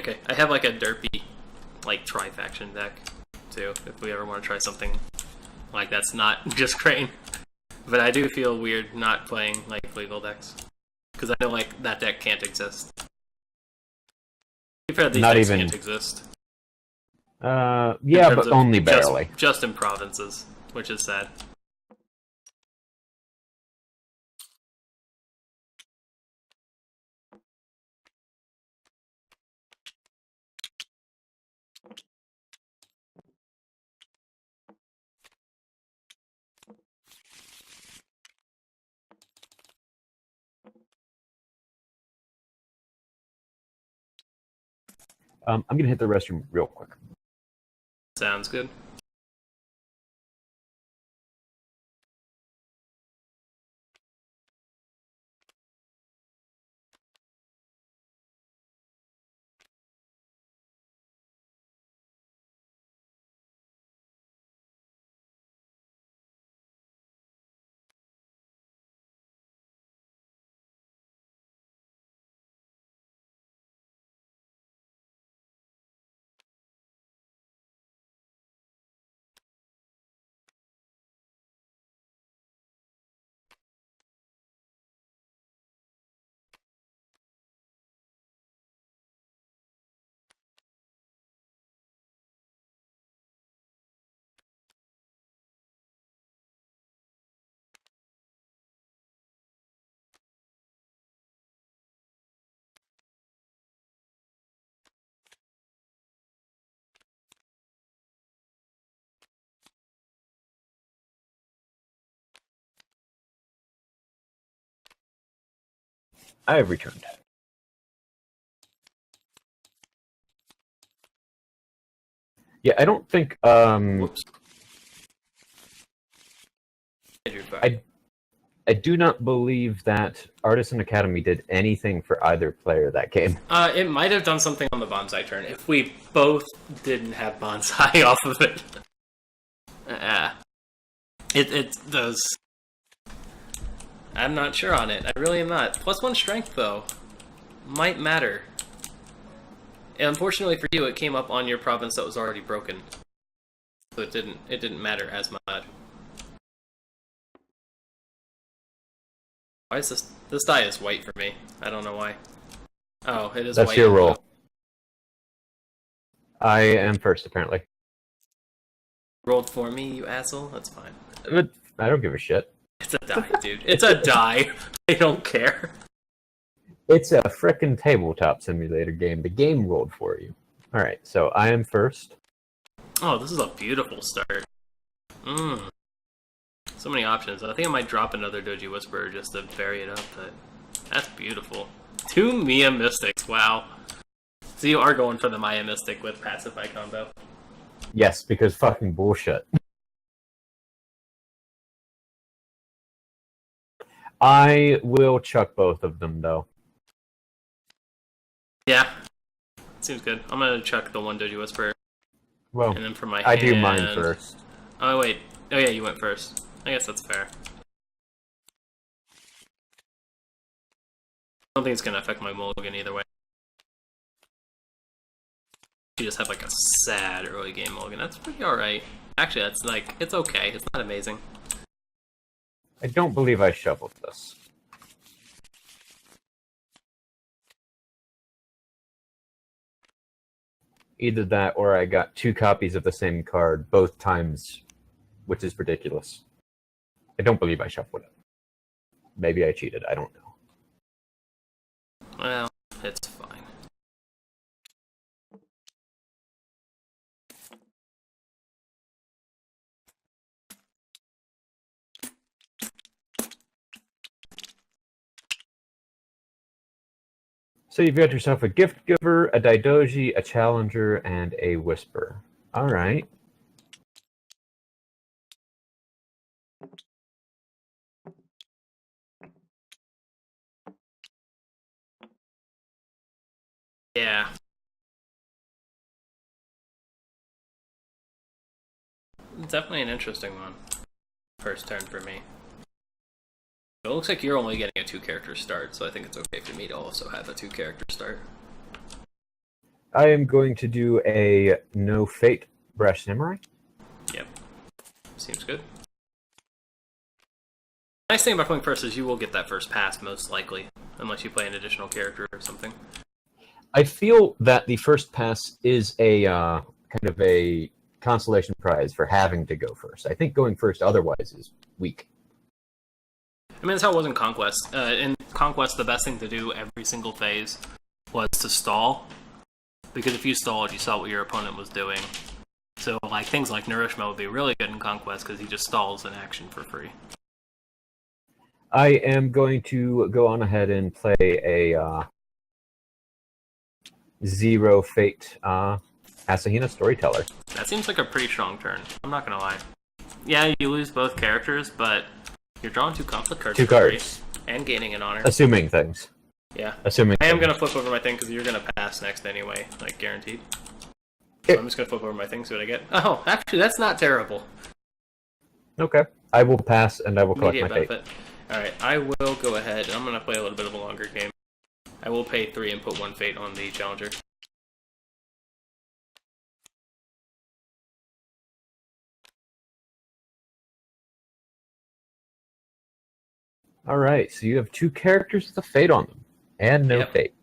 Okay, I have like a derpy, like tri-faction deck too. If we ever want to try something like that's not just Crane, but I do feel weird not playing like legal decks because I know like that deck can't exist. You've heard these decks can't exist. Yeah, but only barely. Just in provinces, which is sad. I'm gonna hit the restroom real quick. Sounds good. I have returned. Yeah, I don't think. Whoops. I do not believe that Artisan Academy did anything for either player that game. It might have done something on the bonsai turn if we both didn't have bonsai off of it. It does. I'm not sure on it. I really am not. +1 strength though might matter. And unfortunately for you, it came up on your province that was already broken, so it didn't matter as much. Why is this die is white for me? I don't know why. Oh, it is. That's white your roll. I am first, apparently. Rolled for me, you asshole. That's fine. But I don't give a shit. It's a die, dude. It's a die. I don't care. It's a frickin' tabletop simulator game. The game rolled for you. Alright, so I am first. Oh, this is a beautiful start. So many options. I think I might drop another Doji Whisperer just to vary it up, but that's beautiful. 2 Mia Mystics, wow. So you are going for the Maya Mystic with Pacify combo. Yes, because fucking bullshit. I will chuck both of them, though. Yeah. Seems good. I'm gonna chuck the 1 Doji Whisperer. Well, and then for my I hand... do mine first. Oh, wait. Oh, yeah, you went first. I guess that's fair. I don't think it's gonna affect my mulligan either way. You just have like a sad early game mulligan. That's pretty alright. Actually, that's like, it's okay. It's not amazing. I don't believe I shuffled this. Either that or I got 2 copies of the same card both times, which is ridiculous. I don't believe I shuffled it. Maybe I cheated. I don't know. Well, it's fine. So you've got yourself a Gift Giver, a Daidoji, a Challenger, and a Whisper. All right. Yeah. It's definitely an interesting one. First turn for me. It looks like you're only getting a 2-character start, so I think it's okay for me to also have a 2-character start. I am going to do a no fate Brash Samurai. Yep. Seems good. Nice thing about going first is you will get that first pass, most likely. Unless you play an additional character or something. I feel that the first pass is a kind of a consolation prize for having to go first. I think going first otherwise is weak. I mean, that's how it was in Conquest. In Conquest, the best thing to do every single phase was to stall. Because if you stalled, you saw what your opponent was doing. So, like, things like Nourishment would be really good in Conquest because he just stalls an action for free. I am going to go on ahead and play a zero fate Asahina Storyteller. That seems like a pretty strong turn. I'm not gonna lie. Yeah, you lose both characters, but you're drawing 2 conflict cards. 2 cards. And gaining an honor. Assuming things. Yeah. Assuming I am things. gonna flip over my thing because you're gonna pass next anyway, like guaranteed. So I'm just gonna flip over my thing, see what I get. Oh, actually, that's not terrible. Okay. I will pass and I will collect my fate. Alright, I will go ahead, and I'm gonna play a little bit of a longer game. I will pay 3 and put 1 fate on the challenger. Alright, so you have 2 characters with a fate on them. And no fate.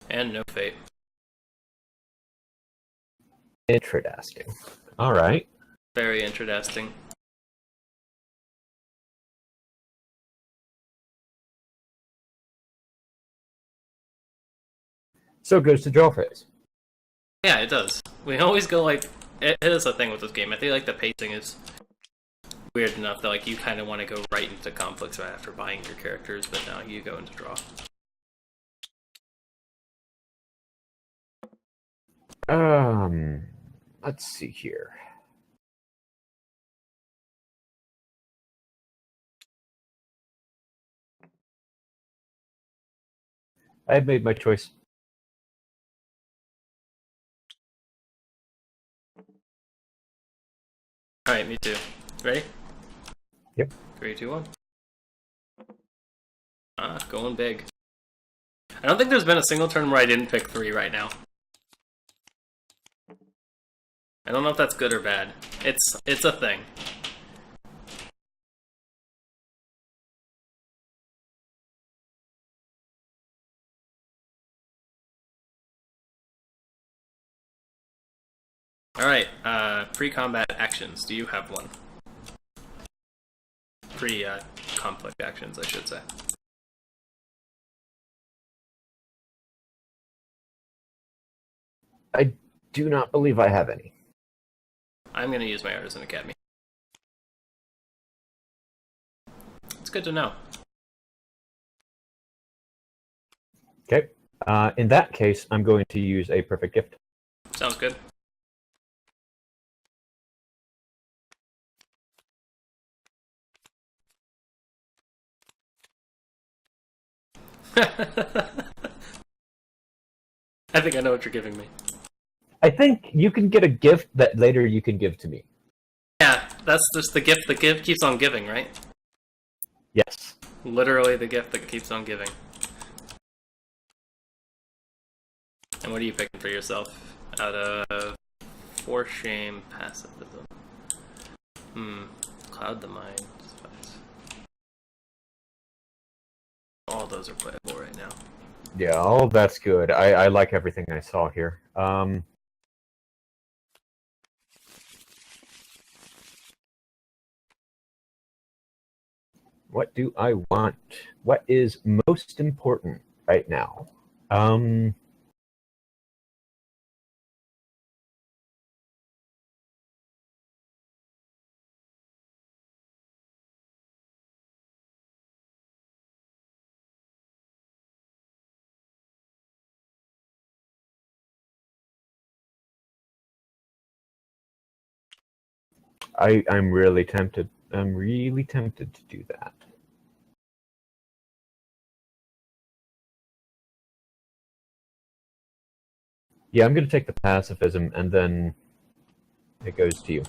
And no fate. Interesting. Alright. Very interesting. So it goes to draw phase. Yeah, it does. We always go like... It is a thing with this game. I feel like the pacing is weird enough that like you kind of want to go right into conflicts right after buying your characters, but now you go into draw. Let's see here. I've made my choice. Alright, me too. Ready? Yep. 3, 2, 1. Going big. I don't think there's been a single turn where I didn't pick 3 right now. I don't know if that's good or bad. It's a thing. Alright, pre-combat actions. Do you have one? Pre-conflict actions, I should say. I do not believe I have any. I'm going to use my Artisan Academy. It's good to know. Okay. In that case, I'm going to use a perfect gift. Sounds good. I think I know what you're giving me. I think you can get a gift that later you can give to me. Yeah, that's just the gift. The gift keeps on giving, right? Yes. Literally the gift that keeps on giving. And what are you picking for yourself? Out of For Shame, Pacifism. Cloud the Mind. All those are playable right now. Yeah, all that's good. I like everything I saw here. What do I want? What is most important right now? I'm really tempted. I'm really tempted to do that. Yeah, I'm going to take the pacifism, and then it goes to you.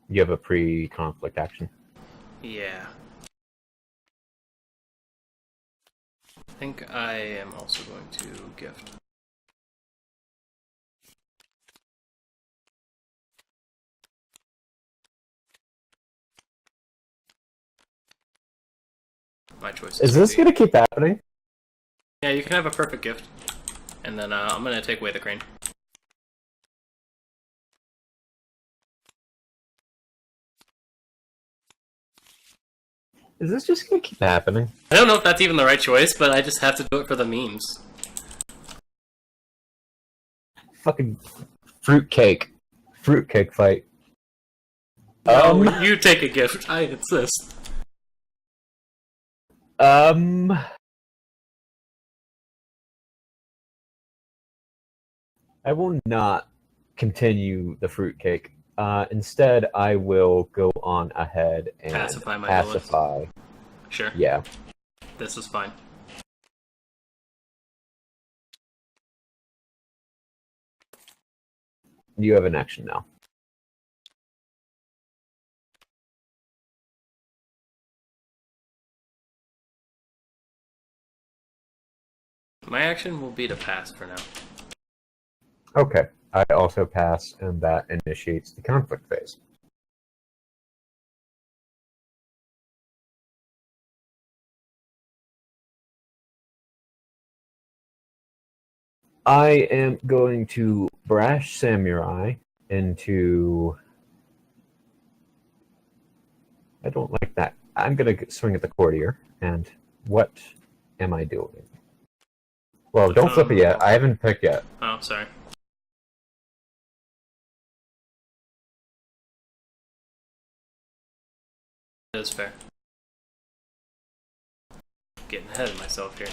You have a pre-conflict action. Yeah. think I am also going to gift. My choice Is this gonna keep happening? Yeah, you can have a perfect gift. And then I'm gonna take away the crane. Is this just gonna keep happening? I don't know if that's even the right choice, but I just have to do it for the memes. Fucking fruitcake. Fruitcake fight. No, you take a gift. I insist. I will not continue the fruitcake. Instead, I will go on ahead and Pacify my pacify. Sure. Yeah. This is fine. You have an action now. My action will be to pass for now. Okay. I also pass, and that initiates the conflict phase. I am going to brash samurai into... I don't like that. I'm going to swing at the courtier, and what am I doing? Well, don't flip it yet. I haven't picked yet. Oh, sorry. That is fair. Getting ahead of myself here.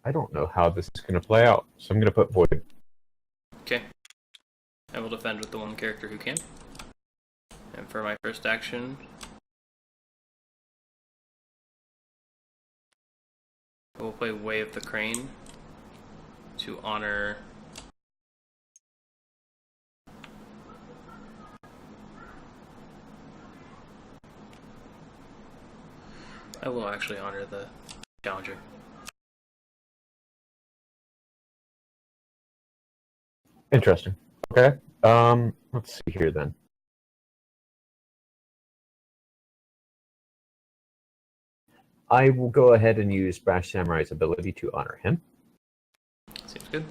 I don't know how this is going to play out, so I'm going to put Void. Okay. I will defend with the one character who can. And for my first action, I will play Way of the Crane to honor I will actually honor the challenger. Interesting. Okay. Let's see here then. I will go ahead and use Brash Samurai's ability to honor him. Seems good.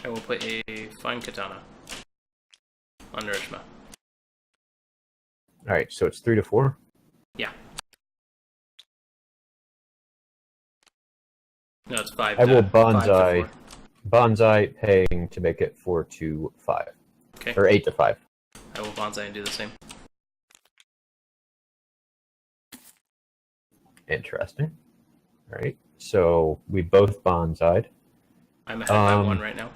I will put a fine katana on Nourishma. Alright, so it's 3 to 4. Yeah. No, it's 5 I will to 5 to bonsai 4. bonsai paying to make it 4 to 5. Okay. Or 8 to 5. I will bonsai and do the same. Interesting. Alright, so we both bonsai'd. I'm ahead by 1 right now.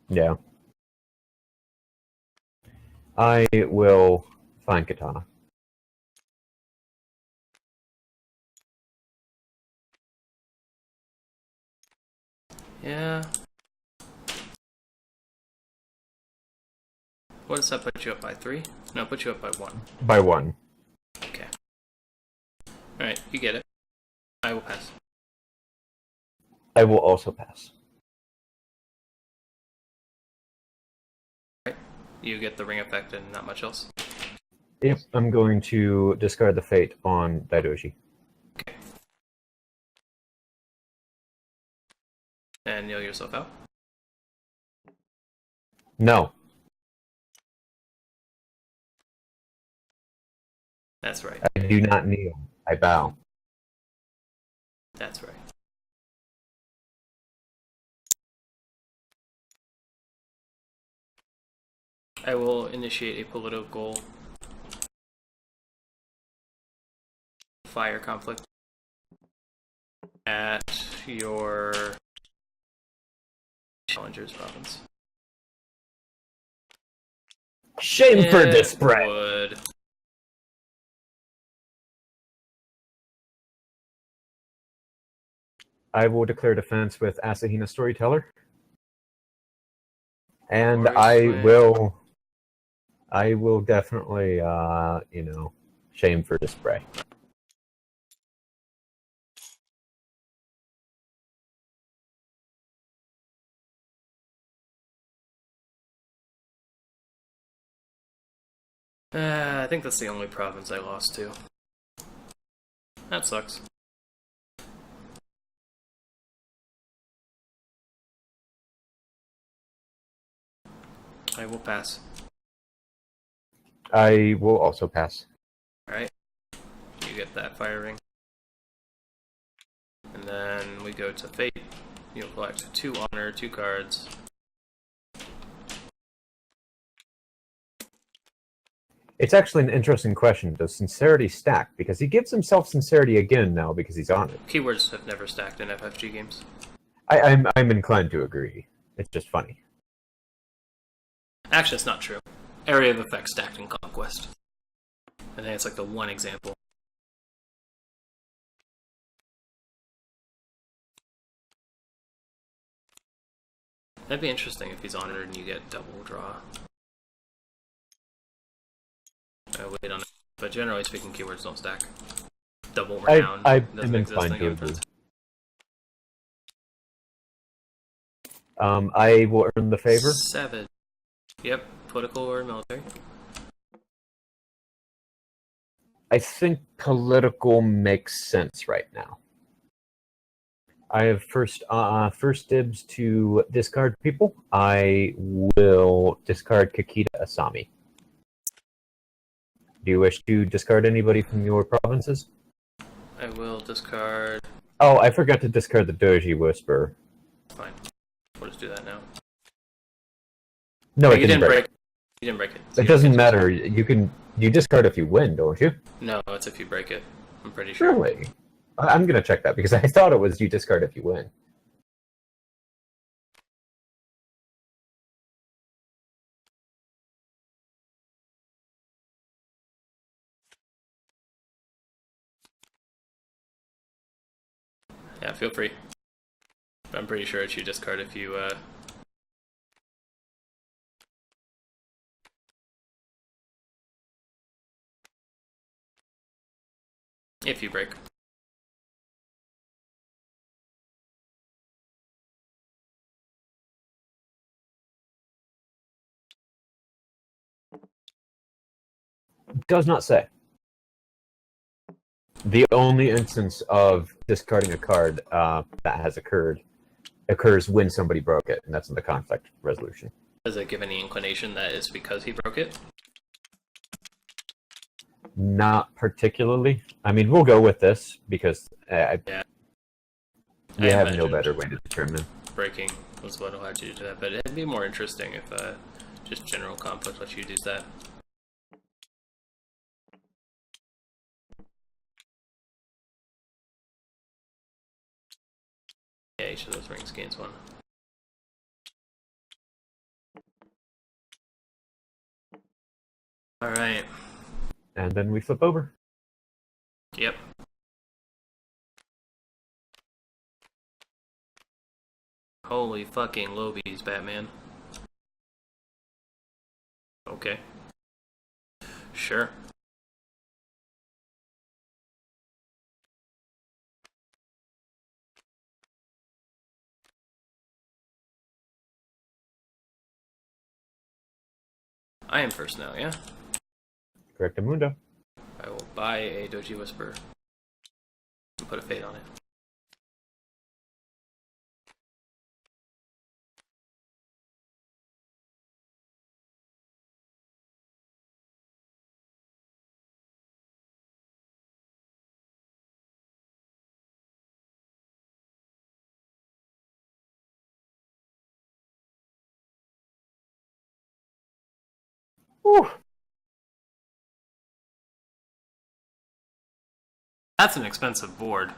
Yeah. I will find katana. Yeah. What does that put you up by? 3? No, put you up by 1. By 1. Okay. Alright, you get it. I will pass. I will also pass. Right. You get the ring effect and not much else. Yep, I'm going to discard the fate on Daidoji. Okay. And kneel yourself out. No. That's right. I do not kneel. I bow. That's right. I will initiate a political fire conflict at your challenger's province. Shame for display. Would. I will declare defense with Asahina Storyteller. And I will definitely, shame for display. I think that's the only province I lost to. That sucks. I will pass. I will also pass. Alright. You get that fire ring. And then we go to fate. You'll collect 2 honor, 2 cards. It's actually an interesting question. Does sincerity stack? Because he gives himself sincerity again now because he's on it. Keywords have never stacked in FFG games. I'm inclined to agree. It's just funny. Actually, it's not true. Area of Effect stacked in Conquest. I think it's like the one example. That'd be interesting if he's honored and you get double draw. I wait on it. But generally speaking, keywords don't stack. Double renown I'm doesn't exist in inclined to Game of agree. Thrones. I will earn the favor. 7. Yep, political or military. I think political makes sense right now. I have first dibs to discard people. I will discard Kakita Asami. Do you wish to discard anybody from your provinces? I will discard. Oh, I forgot to discard the Doji Whisper. Fine. We'll just do that now. No, Oh, it you didn't break. You didn't break it. So It doesn't matter. You discard if you win, don't you? No, it's if you break it. I'm pretty sure. Really? I'm gonna check that because I thought it was you discard if you win. Yeah, feel free. But I'm pretty sure it's you discard if you break. Does not say. The only instance of discarding a card that has occurs when somebody broke it, and that's in the conflict resolution. Does it give any inclination that it's because he broke it? Not particularly. I mean, we'll go with this because we have no better way to determine. Breaking was what allowed you to do that, but it'd be more interesting if just general conflict lets you do that. Yeah, each of those rings gains 1. Alright. And then we flip over. Yep. Holy fucking lobies, Batman. Okay. Sure. I am first now, yeah? Correct, Amundo. I will buy a Doji Whisper and put a fate on it. Whew. That's an expensive board.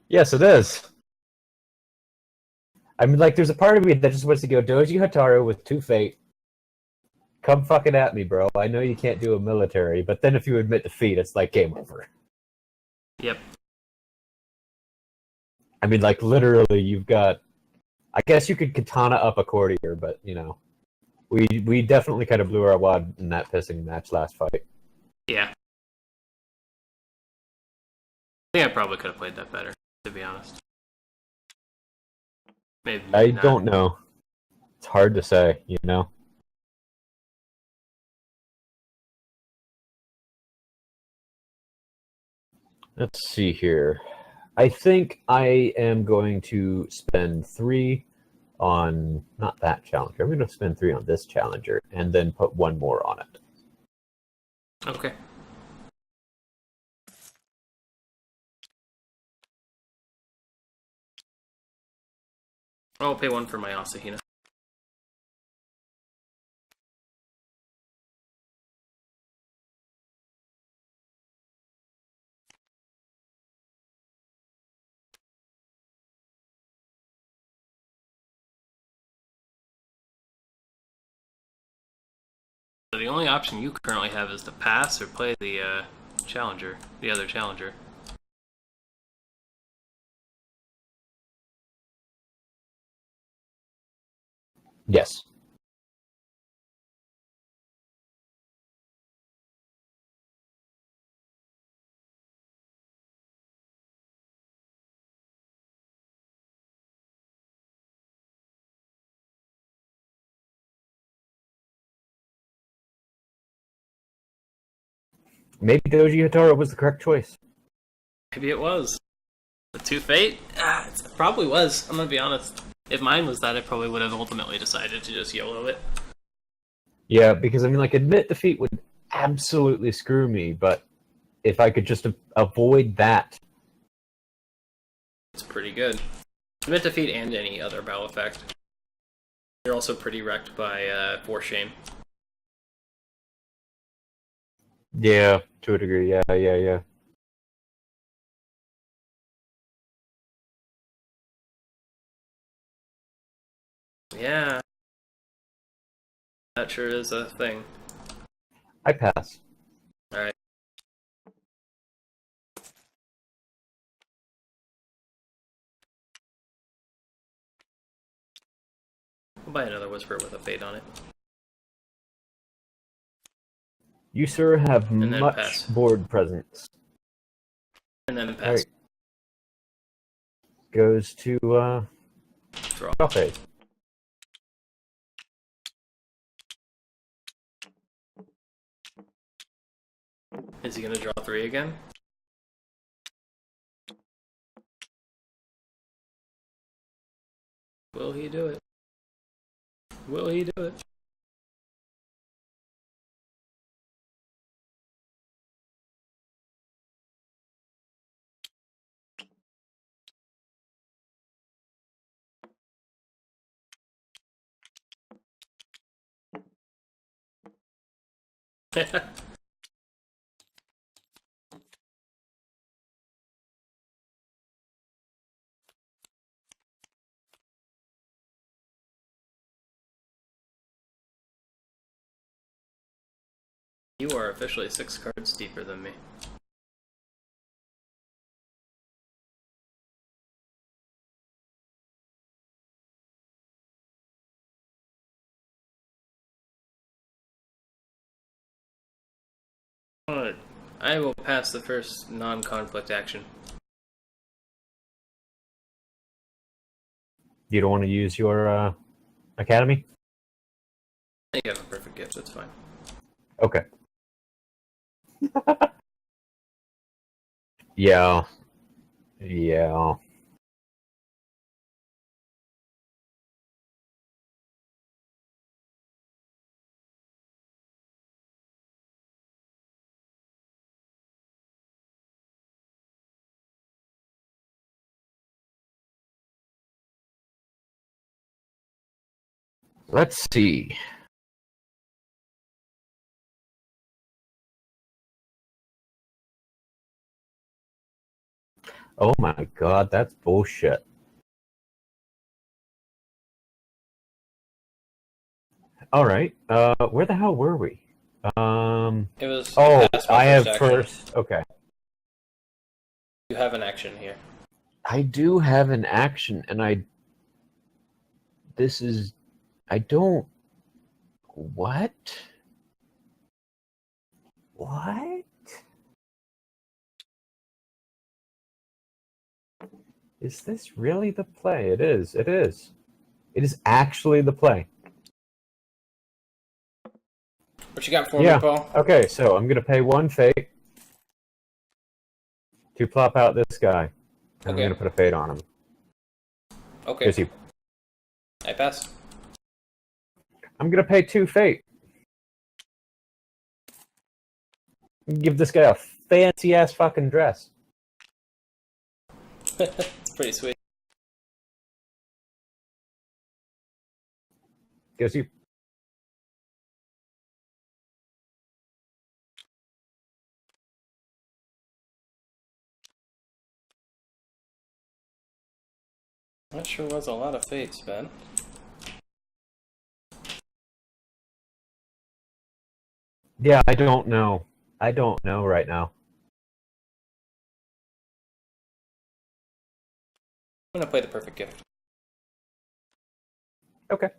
Yes, it is. I mean, like, there's a part of me that just wants to go Doji Hataru with 2 Fate. Come fucking at me, bro. I know you can't do a military, but then if you admit defeat, it's like game over. Yep. I mean, like, literally, you've got... I guess you could katana up a courtier, but, you know... We definitely kind of blew our wad in that pissing match last fight. Yeah. I think I probably could have played that better, to be honest. Maybe I not. don't know. It's hard to say, you know? Let's see here. I think I am going to spend 3 on... Not that challenger. I'm going to spend 3 on this challenger, and then put 1 more on it. Okay. I'll pay 1 for my Asahina. So the only option you currently have is to pass or play the challenger, the other challenger. Yes. Maybe Doji Hataro was the correct choice. Maybe it was. The 2 Fate? It probably was, I'm gonna be honest. If mine was that, I probably would have ultimately decided to just YOLO it. Yeah, because I mean, like, admit defeat would absolutely screw me, but if I could just avoid that... It's pretty good. Admit defeat and any other battle effect. You're also pretty wrecked by Force Shame. Yeah, to a degree, yeah. Yeah. That sure is a thing. I pass. Alright. I'll buy another Whisper with a Fate on it. You, sir, have And then much pass. board presence. And then pass. Alright. Goes to, Draw. draw phase. Is he gonna draw 3 again? Will he do it? Will he do it? You are officially 6 cards deeper than me. I will pass the first non-conflict action. You don't want to use your, academy? I think I have a perfect gift, that's fine. Okay. Yeah. Yeah. Let's see. Oh my god, that's bullshit. All right. Where the hell were we? It was. Oh, past my I have action. first. Okay. You have an action here. I do have an action, and I don't. What? What? Is this really the play? It is. It is. It is actually the play. What you got for Yeah. me, Paul? Okay, so I'm gonna pay 1 fate to plop out this guy. And Okay. I'm gonna put a fate on him. Okay. Here's you. I pass. I'm gonna pay 2 fate. Give this guy a fancy ass fucking dress. It's pretty sweet. Gives you. That sure was a lot of fates, Ben. Yeah, I don't know. I don't know right now. I'm gonna play the perfect gift. Okay.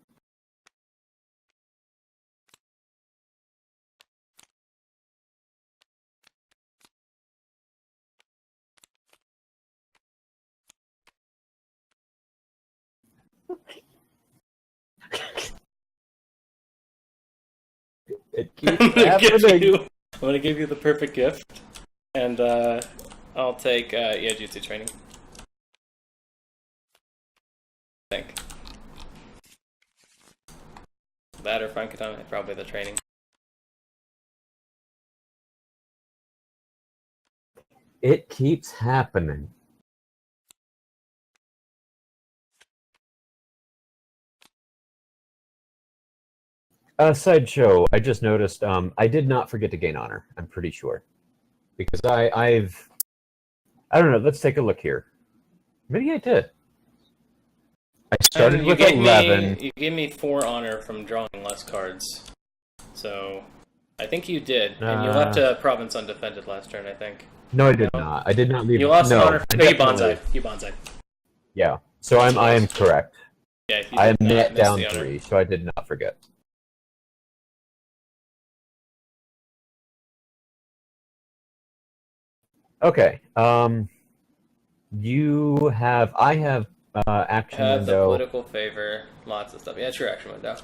It keeps I'm happening. gonna give you the perfect gift, and I'll take jutsu training. I think that or Frankatana, probably the training. It keeps happening. Sideshow, I just noticed I did not forget to gain honor, I'm pretty sure. Because I don't know, let's take a look here. Maybe I did. I started with 11. You gave me 4 honor from drawing less cards. So I think you did. And you left a province undefended last turn, I think. No, I did not. I did not leave. You lost no, honor. I No, you definitely- bonsai. You bonsai. Yeah. So I am correct. Yeah, you I am did not net miss down the honor. 3, so I did not forget. Okay. You have. I have action Have the window. political favor, lots of stuff. Yeah, it's your action window.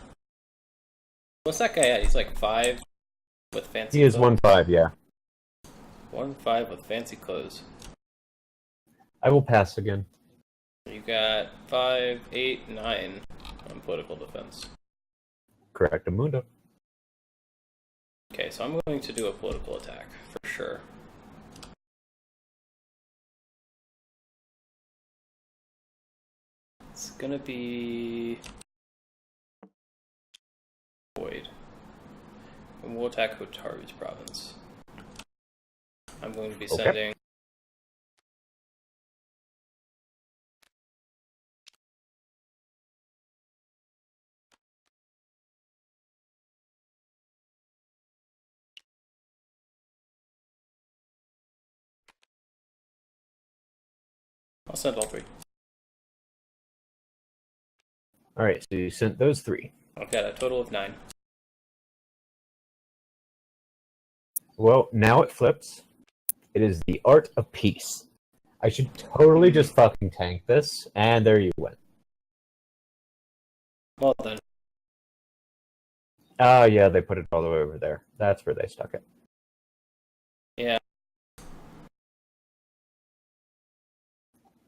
What's that guy at? He's like 5 with fancy He is clothes. 1/5. Yeah. 1/5 with fancy clothes. I will pass again. You got 5, 8, 9 on political defense. Correct, Amundo. Okay, so I'm going to do a political attack for sure. It's gonna be Void. And we'll attack Hotaru's province. I'm going to be Okay. sending I'll send all 3. All right. So you sent those 3. I've got a total of 9. Well, now it flips. It is the art of peace. I should totally just fucking tank this, and there you went. Well then. Oh, yeah, they put it all the way over there. That's where they stuck it. Yeah.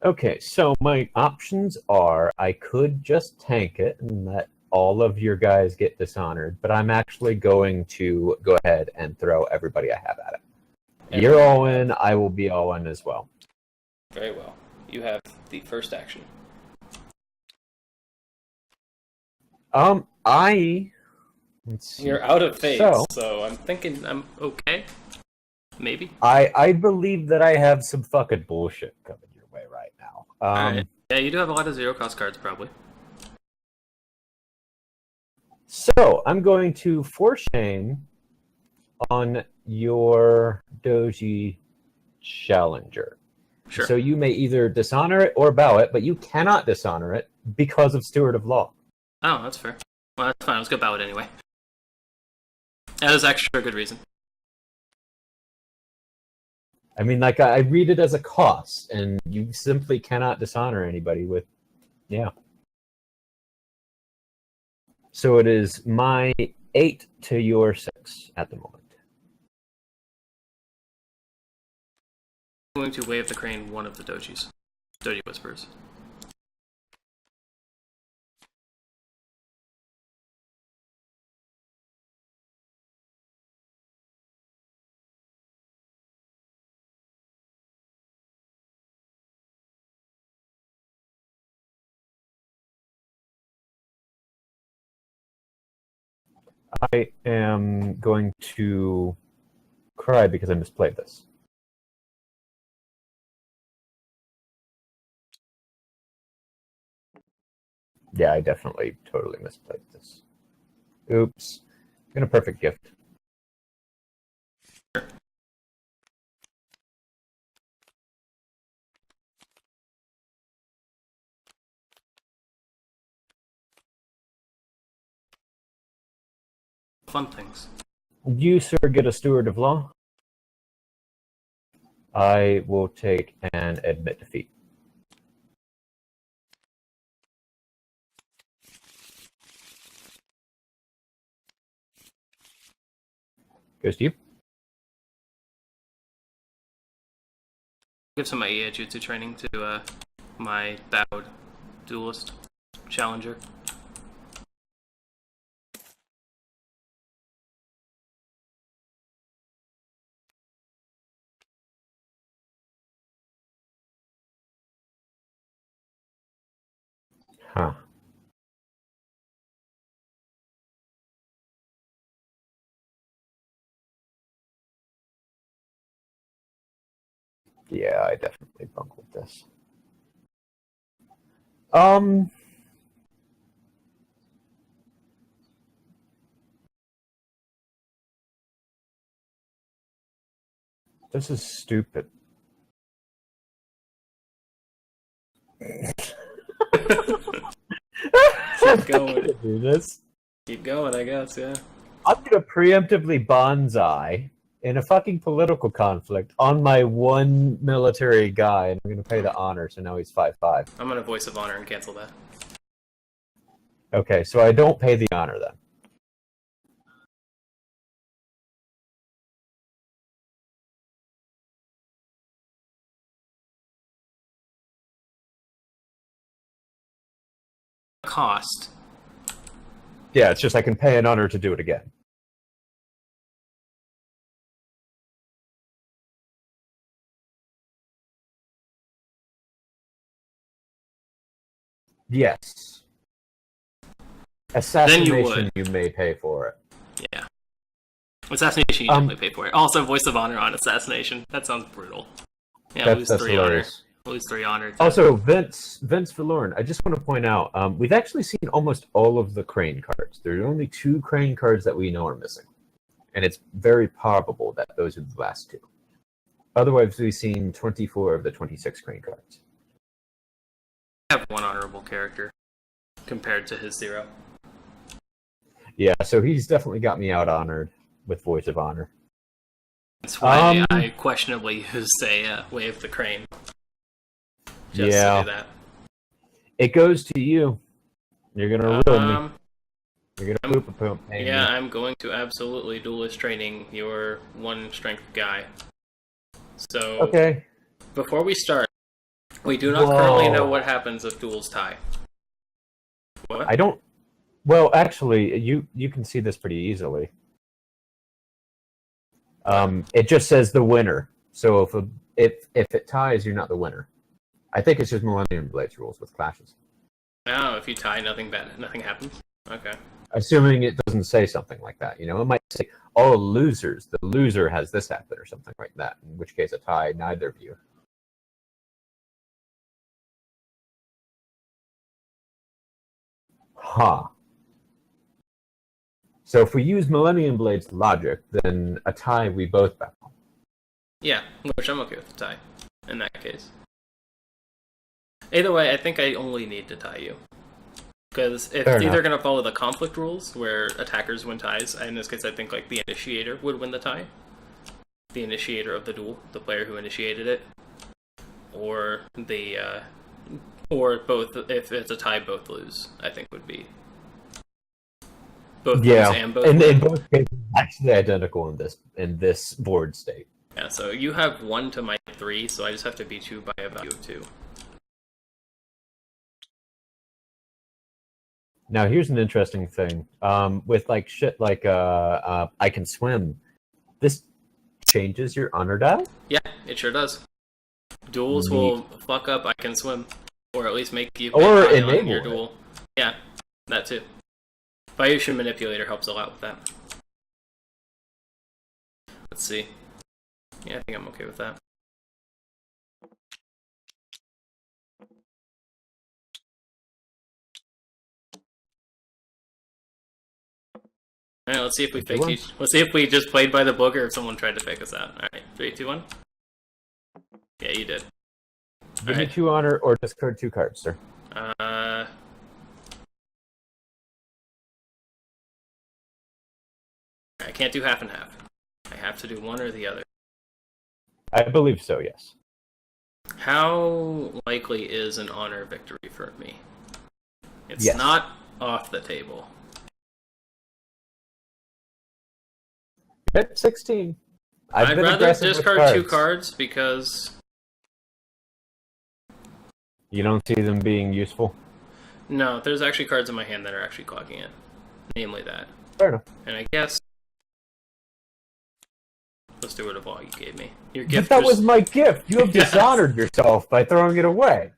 Okay, so my options are I could just tank it and let all of your guys get dishonored, but I'm actually going to go ahead and throw everybody I have at it. You're all in, I will be all in as well. Very well. You have the first action. Let's see. You're out of phase, So- so I'm thinking I'm okay. Maybe. I believe that I have some fucking bullshit coming Alright. Yeah, you do have a lot of zero cost cards, probably. So I'm going to force shame on your Doji Challenger. Sure. So you may either dishonor it or bow it, but you cannot dishonor it because of Steward of Law. Oh, that's fair. Well, that's fine. Let's go bow it anyway. That is actually a good reason. I mean, like, I read it as a cost, and you simply cannot dishonor anybody with, yeah. So it is my 8 to your 6 at the moment. I'm going to wave the crane one of the Dojis. Doji Whispers. I am going to cry because I misplayed this. Yeah, I definitely totally misplayed this. Oops. In a perfect gift. Fun things. You, sir, get a Steward of Law. I will take and admit defeat. Goes to you. Give some of my EA Jutsu training to my bowed duelist challenger. Huh. Yeah, I definitely bungled this. This is stupid. Keep going. Do this. Keep going, I guess, yeah. I'm gonna preemptively bonsai in a fucking political conflict on my one military guy, and I'm gonna pay the honor, so now he's 5/5. I'm gonna voice of honor and cancel that. Okay, so I don't pay the honor then. Cost. Yeah, it's just I can pay an honor to do it again. Yes. Assassination, you may pay for it. Yeah. Assassination, you definitely pay for it. Also, voice of honor on assassination. That sounds brutal. Yeah, lose 3 hilarious. honor. Lose 3 honor. Also, Vince Valorn, I just want to point out, we've actually seen almost all of the Crane cards. There are only 2 Crane cards that we know are missing. And it's very probable that those are the last 2. Otherwise, we've seen 24 of the 26 Crane cards. I have 1 honorable character compared to his 0. Yeah, so he's definitely got me out-honored with Voice of Honor. That's why I questionably used a Wave the Crane. Just to do that. It goes to you. You're gonna ruin me. You're gonna poop a Yeah, I'm going to absolutely duelist training your 1 strength guy. So, okay. Before we start, we do not currently know what happens if duels tie. What? I don't. Well, actually, you can see this pretty easily. It just says the winner. So if it ties, you're not the winner. I think it's just Millennium Blades rules with clashes. Oh, if you tie, nothing happens. Okay. Assuming it doesn't say something like that, it might say all losers. The loser has this happen or something like that. In which case, a tie, neither of you. Huh. So if we use Millennium Blade's logic, then a tie we both bow. Yeah, which I'm okay with the tie, in that case. Either way, I think I only need to tie you. Because if Fair it's either enough. going to follow the conflict rules, where attackers win ties, in this case I think like the initiator would win the tie. The initiator of the duel, the player who initiated it. Or both, if it's a tie, both lose, I think would be. Both lose and both win. In both cases, actually identical in this board state. Yeah, so you have 1 to my 3, so I just have to beat you by a value of 2. Now here's an interesting thing. With like shit like I can swim, this changes your honor die? Yeah, it sure does. Duels will fuck up I can swim. Or at least make you or enable your it. duel. Yeah, that too. Valuation Manipulator helps a lot with that. Let's see. Yeah, I think I'm okay with that. Alright, let's see if we faked each. Let's see if we just played by the book or if someone tried to fake us out. Alright, 3, 2, 1. Yeah, you did. Give me 2 honor or discard 2 cards, sir. I can't do half and half. I have to do one or the other. I believe so, yes. How likely is an honor victory for me? It's Yes. not off the table. At 16. I'd been rather aggressive with discard 2 cards because... You don't see them being useful? No, there's actually cards in my hand that are actually clogging it. Namely that. Fair enough. And I guess... Let's do it of all you gave me. Your But gift that was my gift! You have Yes. dishonored yourself by throwing it away!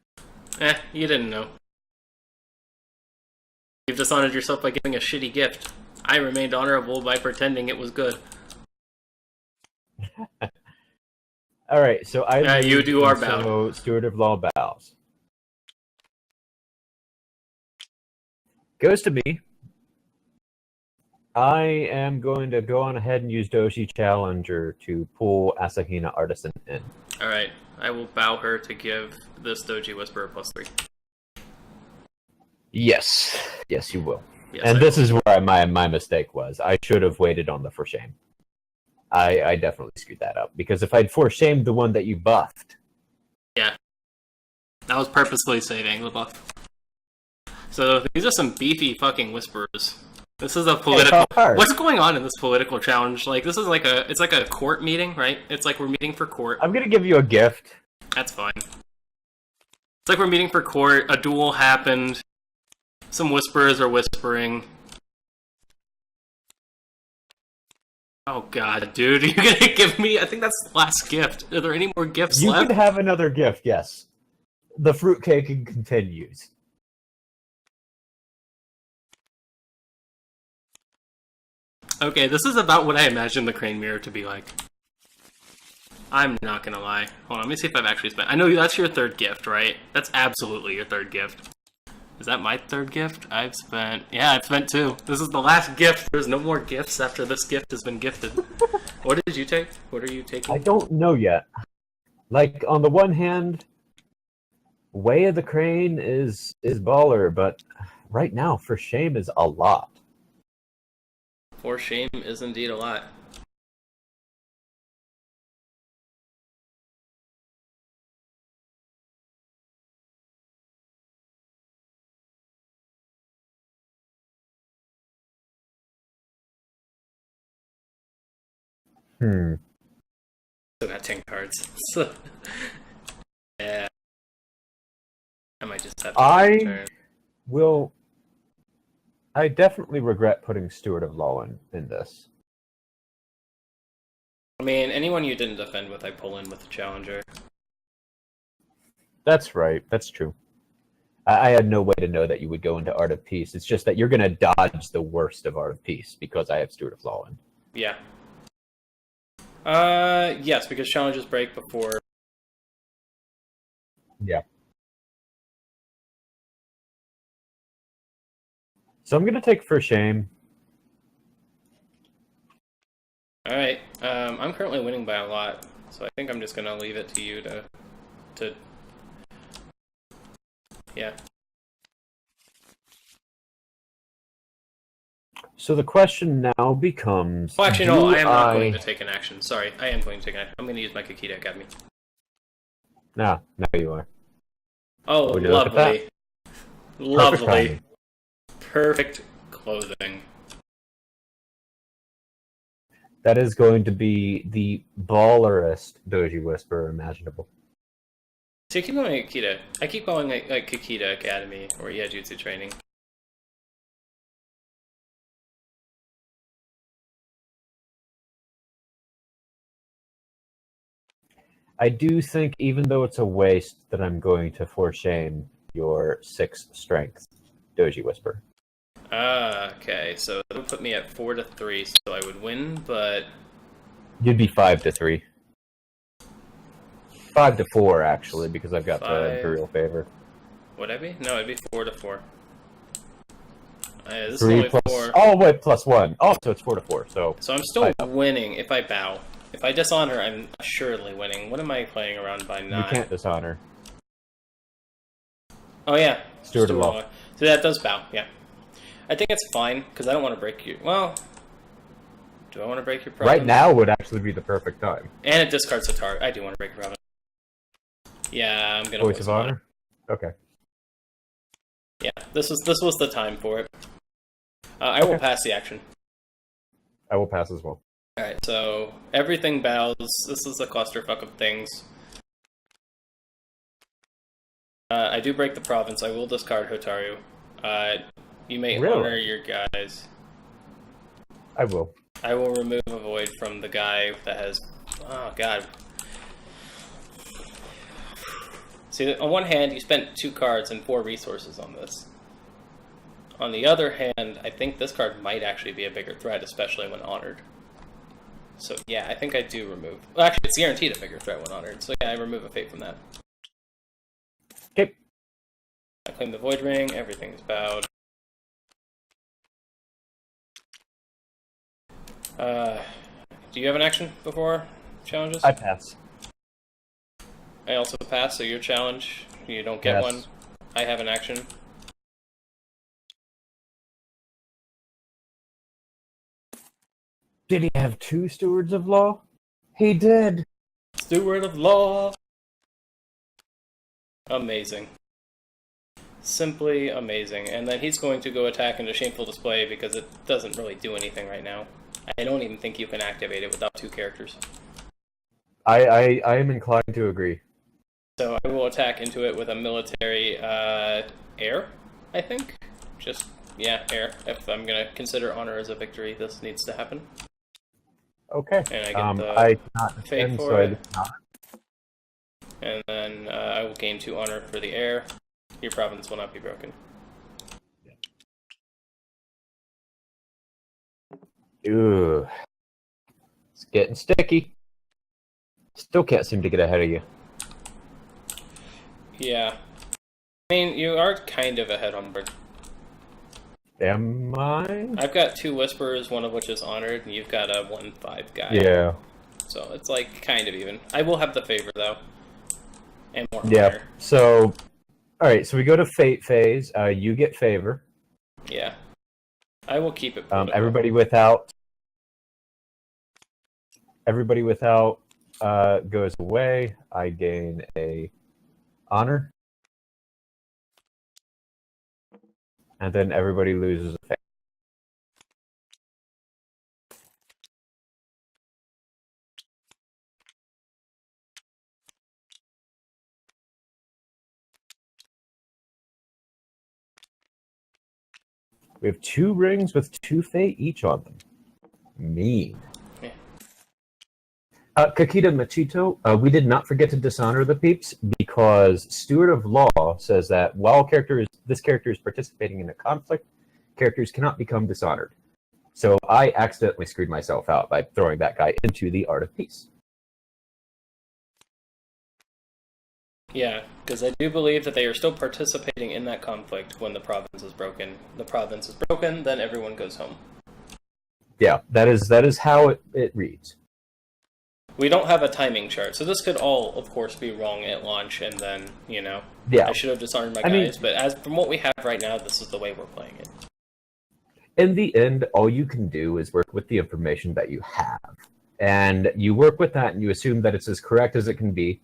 You didn't know. You've dishonored yourself by giving a shitty gift. I remained honorable by pretending it was good. Alright, so I you do our so bow. Steward of Law bows. Goes to me. I am going to go on ahead and use Doshi Challenger to pull Asahina Artisan in. Alright, I will bow her to give this Doji Whisperer +3. Yes. Yes, you will. Yes, and I this will. is where my mistake was. I should have waited on the for shame. I definitely screwed that up. Because if I'd for shamed the one that you buffed... Yeah. I was purposefully saving the buff. So, these are some beefy fucking Whisperers. This is a political... What's going on in this political challenge? Like, this is like a... It's like a court meeting, right? It's like we're meeting for court. I'm gonna give you a gift. That's fine. It's like we're meeting for court, a duel happened, some Whisperers are whispering. Oh god, dude, you're gonna give me... I think that's the last gift. Are there any more gifts left? You can have another gift, yes. The fruitcake continues. Okay, this is about what I imagine the crane mirror to be like. I'm not gonna lie. Hold on, let me see if I've actually spent... I know that's your third gift, right? That's absolutely your third gift. Is that my third gift? I've spent... Yeah, I've spent 2. This is the last gift. There's no more gifts after this gift has been gifted. What did you take? What are you taking? I don't know yet. Like, on the one hand, Way of the Crane is baller, but right now, for shame is a lot. For shame is indeed a lot. Hmm. Still got 10 cards. Yeah. I might just have to turn. I definitely regret putting Steward of Law in this. I mean, anyone you didn't defend with, I pull in with the Challenger. That's right. That's true. I had no way to know that you would go into Art of Peace. It's just that you're going to dodge the worst of Art of Peace because I have Steward of Law in. Yeah. Yes, because challenges break before. Yeah. So I'm going to take for shame. All right. I'm currently winning by a lot, so I think I'm just gonna leave it to you to. Yeah. So the question now becomes... Well, actually, no, do I am not going to take an action. Sorry, I am going to take an action. I'm going to use my Kakita Academy. No, now you are. Oh, Would you look at lovely. Lovely. timing. Perfect clothing. That is going to be the ballerest Doji Whisperer imaginable. So you keep going Kakita. I keep going like Kakita Academy or Yajutsu training. I do think, even though it's a waste, that I'm going to for shame your 6 strength Doji Whisperer. Okay, so that would put me at 4-3, so I would win, but... You'd be 5-3. 5-4, actually, because I've got the Imperial favor. Would I be? No, it'd be 4-4. This 3 is only plus... 4. Oh, wait, plus 1. Oh, so it's 4-4, so... So I'm still winning if I bow. If I dishonor, I'm assuredly winning. What am I playing around by 9? You can't dishonor. Oh, yeah. Steward of Law. So that does bow, yeah. I think it's fine, because I don't want to break you. Well, do I want to break your province? Right now would actually be the perfect time. And it discards a target. I do want to break your province. Yeah, I'm gonna Voice of Honor? Okay. Yeah, this was the time for it. I will pass the action. I will pass as well. Alright, so everything bows. This is a clusterfuck of things. I do break the province. I will discard Hotaru. You may honor your guys. I will. I will remove a void from the guy that has... Oh, God. See, on one hand, you spent 2 cards and 4 resources on this. On the other hand, I think this card might actually be a bigger threat, especially when honored. So, yeah, I think I do remove... Well, actually, it's guaranteed a bigger threat when honored. So, yeah, I remove a fate from that. Okay. I claim the Void Ring. Everything's bowed. Do you have an action before challenges? I pass. I also pass, so your challenge, you don't get one. I have an action. Did he have 2 Stewards of Law? He did! Steward of Law! Amazing. Simply amazing. And then he's going to go attack into Shameful Display because it doesn't really do anything right now. I don't even think you can activate it without 2 characters. I am inclined to agree. So I will attack into it with a military air, I think. Just, yeah, air. If I'm going to consider honor as a victory, this needs to happen. Okay. And I get the I did not fate defend, for so I it. did not. And then I will gain 2 honor for the air. Your province will not be broken. Ooh. It's getting sticky. Still can't seem to get ahead of you. Yeah. I mean, you are kind of ahead on board. Am I? I've got 2 Whisperers, one of which is honored, and you've got a 1-5 guy. Yeah. So it's like kind of even. I will have the favor though. And more Yeah. honor. So, alright, so we go to Fate phase. You get favor. Yeah. I will keep it. Protocol. Everybody without goes away. I gain a honor. And then everybody loses a fate. We have 2 rings with 2 fate each on them. Mean. Yeah. Kakita Machito, we did not forget to dishonor the peeps because Steward of Law says that while this character is participating in a conflict, characters cannot become dishonored. So I accidentally screwed myself out by throwing that guy into the Art of Peace. Yeah, because I do believe that they are still participating in that conflict when the province is broken. The province is broken, then everyone goes home. Yeah, that is how it reads. We don't have a timing chart, so this could all, of course, be wrong at launch, and then, Yeah. I should have disarmed my guys, but as from what we have right now, this is the way we're playing it. In the end, all you can do is work with the information that you have. And you work with that and you assume that it's as correct as it can be,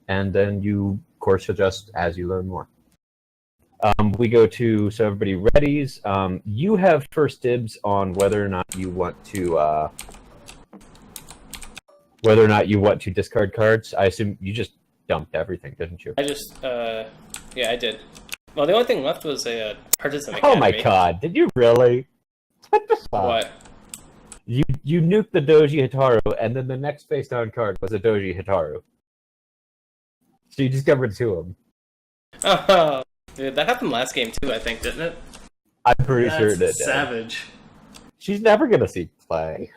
and then you course adjust as you learn more. We go to, so everybody readies. You have first dibs on whether or not you want to discard cards. I assume you just dumped everything, didn't you? I just, yeah, I did. Well, the only thing left was a Partisan Oh Academy. my god, did you really? What the fuck? What? You nuked the Doji Hitaru, and then the next face down card was a Doji Hitaru. So you discovered two of them. Oh, dude, that happened last game too, I think, didn't it? I'm pretty sure it did. Savage. She's never gonna see play.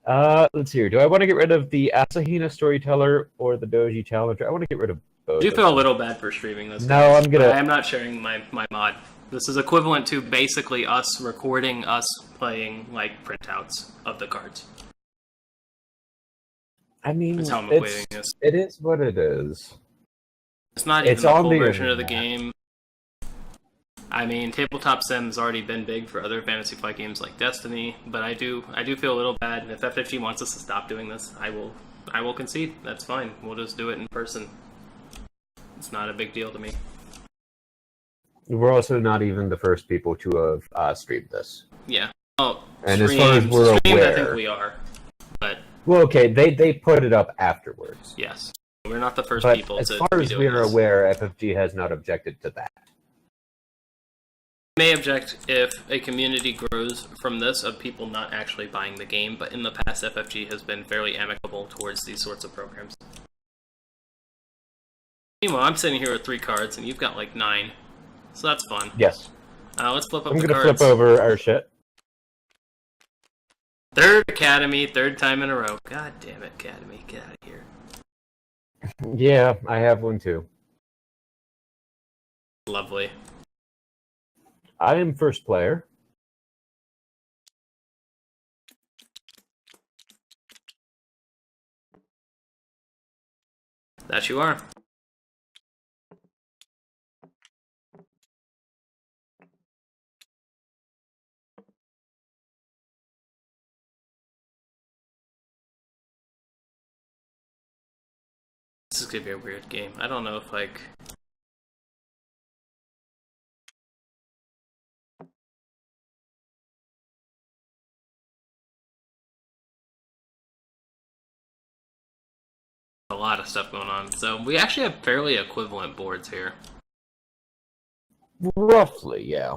Let's see here. Do I want to get rid of the Asahina Storyteller or the Doji Challenger? I want to get rid of both. I do feel a little bad for streaming this. No, I'm gonna. I am not sharing my mod. This is equivalent to basically us recording us playing like printouts of the cards. I mean, That's how I'm equating this. It is what it is. It's not even It's the on full the version of the internet. game. I mean, tabletop sim's already been big for other Fantasy Flight games like Destiny, but I do feel a little bad. And if FFG wants us to stop doing this, I will concede. That's fine. We'll just do it in person. It's not a big deal to me. We're also not even the first people to have streamed this. Yeah. Oh, And as far as we're streamed, aware, I think we are. But well, okay, they put it up afterwards. yes, we're not the first But people as to far be as doing we are this. aware, FFG has not objected to that. May object if a community grows from this of people not actually buying the game, but in the past, FFG has been fairly amicable towards these sorts of programs. Meanwhile, I'm sitting here with 3 cards, and you've got like 9, so that's fun. Yes. Let's flip up I'm the gonna cards. flip over our shit. Third Academy, third time in a row. God damn it, Academy, get out of here. Yeah, I have one too. Lovely. I am first player. That you are. This is gonna be a weird game. I don't know if like a lot of stuff going on. So we actually have fairly equivalent boards here. Roughly, yeah.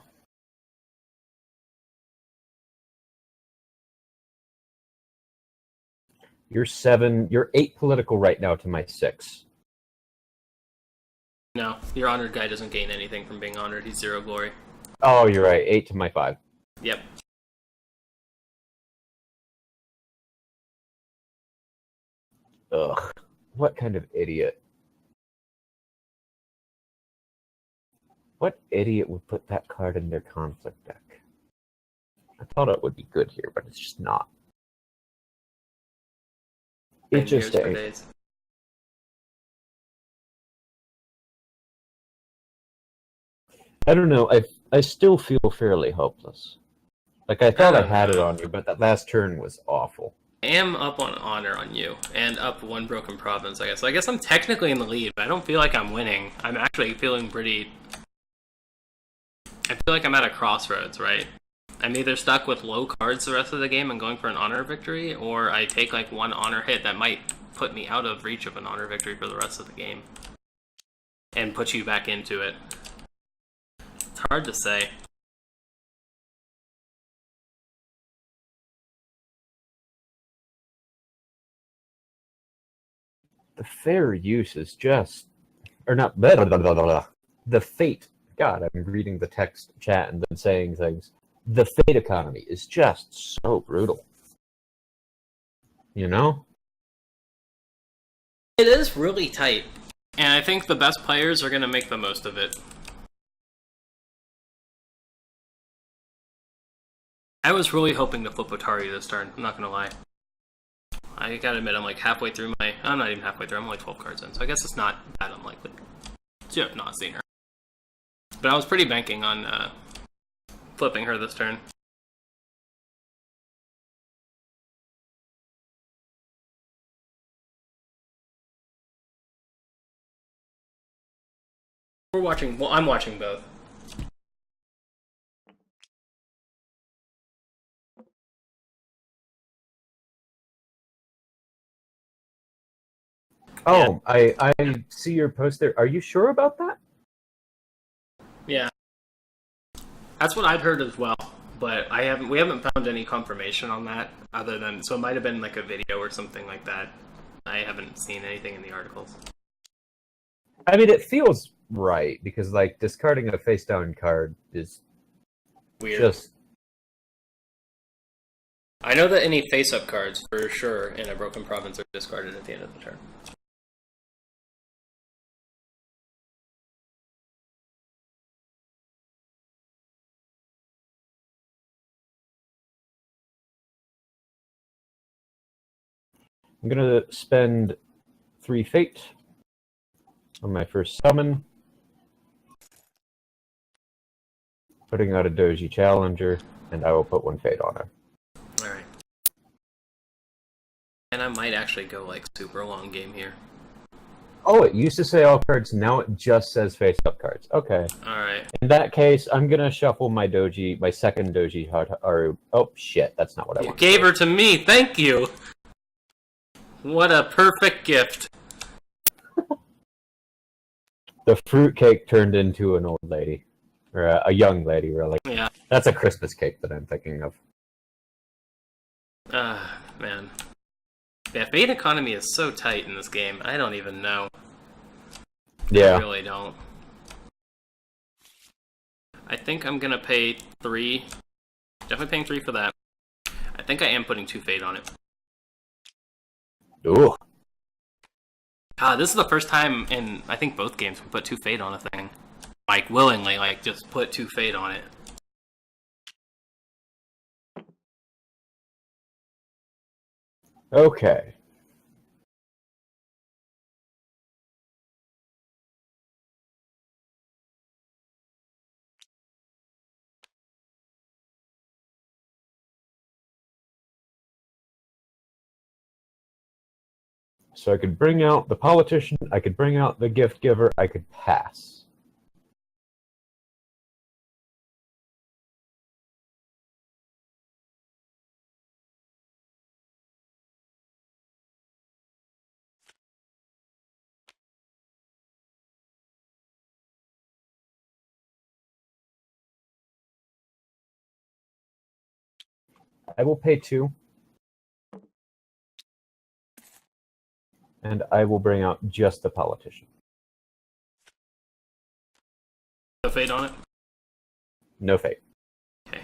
You're 8 political right now to my 6. No, your honored guy doesn't gain anything from being honored. He's 0 glory. Oh, you're right. 8 to my 5. Yep. Ugh. What kind of idiot? What idiot would put that card in their conflict deck? I thought it would be good here, but it's just not. It And just years for ain't. days. I don't know. I still feel fairly hopeless. Like, I thought I don't had it know. on you, but that last turn was awful. I am up on honor on you, and up 1 broken province, I guess. So I guess I'm technically in the lead, but I don't feel like I'm winning. I'm actually feeling pretty... I feel like I'm at a crossroads, right? I'm either stuck with low cards the rest of the game and going for an honor victory, or I take like 1 honor hit that might put me out of reach of an honor victory for the rest of the game. And put you back into it. It's hard to say. The fair use is just... Or not... Blah, blah, blah, blah, blah. The fate... God, I'm reading the text chat and then saying things. The fate economy is just so brutal. You know? It is really tight. And I think the best players are going to make the most of it. I was really hoping to flip Otari this turn, I'm not going to lie. I gotta admit, I'm like halfway through my... I'm not even halfway through, I'm only 12 cards in, so I guess it's not that unlikely to have not seen her. But I was pretty banking on flipping her this turn. We're watching... Well, I'm watching both. Oh, yeah. I see your post there. Are you sure about that? Yeah. That's what I've heard as well, but we haven't found any confirmation on that other than... So it might have been like a video or something like that. I haven't seen anything in the articles. I mean, it feels right, because, like, discarding a face-down card is weird. Just... I know that any face-up cards, for sure, in a Broken Province are discarded at the end of the turn. I'm gonna spend 3 fate on my first summon, putting out a Doji Challenger, and I will put 1 fate on her. Alright. And I might actually go, like, super long game here. Oh, it used to say all cards, now it just says face-up cards. Okay. Alright. In that case, I'm gonna shuffle my Doji, my second Doji, or... Oh, shit, that's not what I You wanted. gave her to me, thank you! What a perfect gift. The fruitcake turned into an old lady. Or a young lady, really. Yeah. That's a Christmas cake that I'm thinking of. Man. Yeah, fate economy is so tight in this game, I don't even know. Yeah. I really don't. I think I'm gonna pay 3. Definitely paying 3 for that. I think I am putting 2 fate on it. Ooh. This is the first time in, I think, both games we put 2 fate on a thing. Like, willingly, like, just put 2 fate on it. Okay. So I could bring out the politician, I could bring out the gift giver, I could pass. I will pay 2. And I will bring out just the politician. No fate on it? No fate. Okay.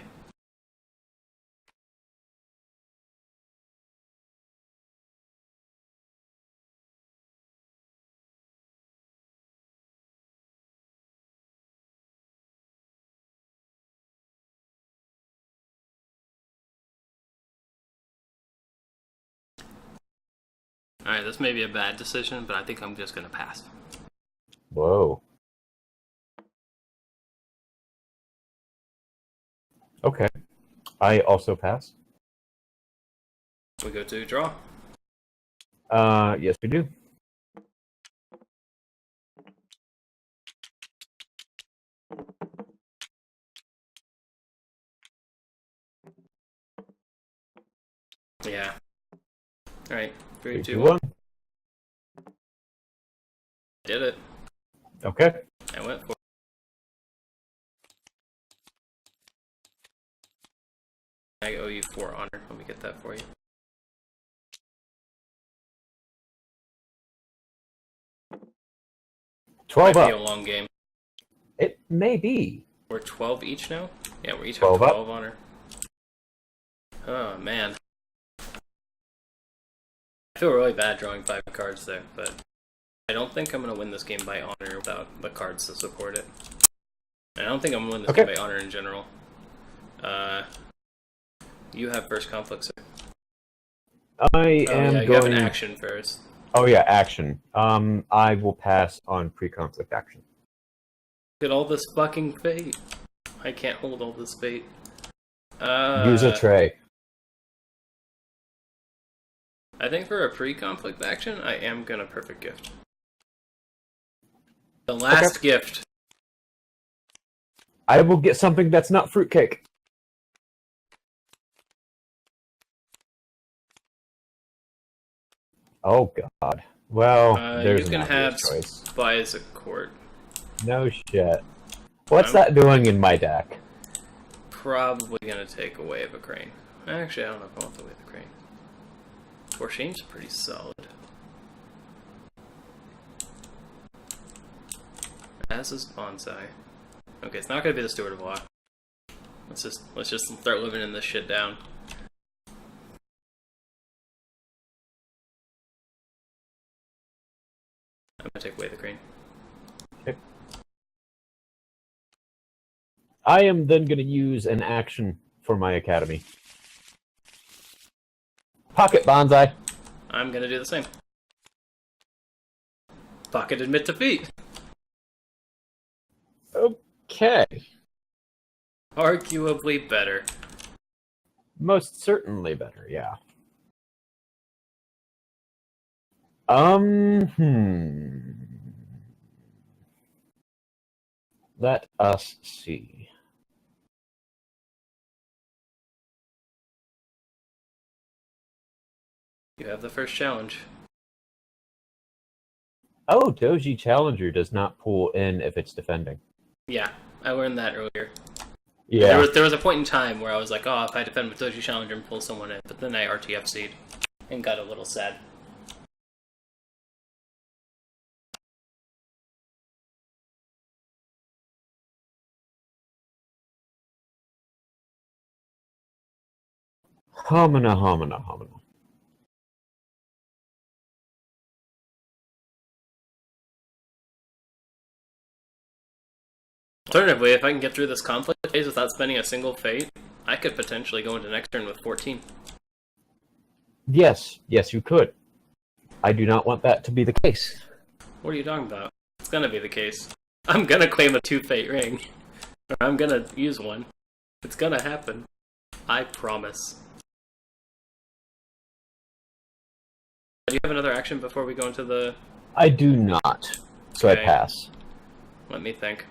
Alright, this may be a bad decision, but I think I'm just gonna pass. Whoa. Okay. I also pass. We go to draw. Yes we do. Yeah. Alright, 3, 2, 1. 1. Did it. Okay. I went for it. I owe you 4 honor. Let me get that for you. Might 12 be up. a long game. It may be. We're 12 each now? Yeah, we're each 12 have up. 12 honor. Oh, man. I feel really bad drawing 5 cards there, but I don't think I'm going to win this game by honor without the cards to support it. And I don't think I'm going to win this game by honor in general. You have first conflict, sir. I am yeah, you going... have an action first. Oh yeah, action. I will pass on pre-conflict action. Look at all this fucking fate. I can't hold all this fate. Use a tray. I think for a pre-conflict action, I am gonna perfect gift. The last gift. I will get something that's not fruitcake. Oh god. Well, there's you can an have obvious choice. Spies at Court. No shit. What's that doing in my deck? Probably gonna take away of a crane. Actually, I don't know if I want the way of the crane. Forshane's pretty solid. As is Bonsai. Okay, it's not gonna be the Steward of Law. Let's just start living in this shit down. I'm gonna take away the crane. Okay. I am then going to use an action for my academy. Pocket Bonsai. I'm gonna do the same. Pocket admit defeat. Okay. Arguably better. Most certainly better, yeah. Let us see. You have the first challenge. Oh, Doji Challenger does not pull in if it's defending. Yeah, I learned that earlier. Yeah. There was a point in time where I was like, oh, if I defend with Doji Challenger and pull someone in, but then I RTFC'd and got a little sad. Homina, homina, homina. Alternatively, if I can get through this conflict phase without spending a single fate, I could potentially go into next turn with 14. Yes, yes, you could. I do not want that to be the case. What are you talking about? It's gonna be the case. I'm gonna claim a 2-fate ring. Or I'm gonna use one. It's gonna happen. I promise. Do you have another action before we go into the... I do not, so Okay. I pass. Let me think.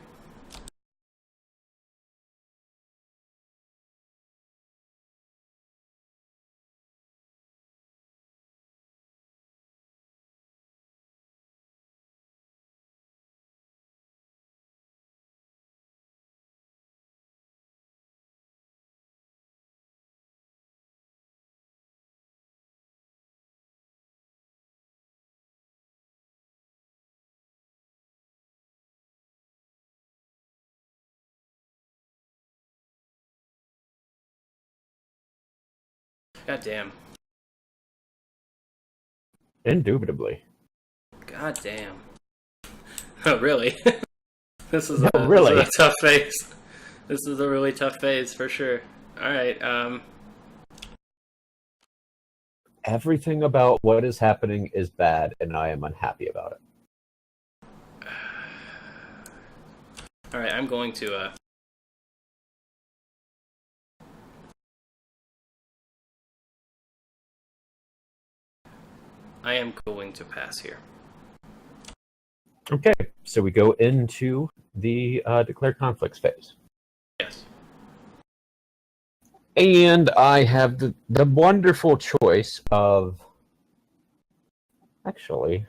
God damn. Indubitably. God damn. Oh, really? This is No, a, really. This is a tough phase. This is a really tough phase, for sure. Alright, Everything about what is happening is bad, and I am unhappy about it. Alright, I'm going to, I am going to pass here. Okay, so we go into the declare conflicts phase. Yes. And I have the wonderful choice of... Actually...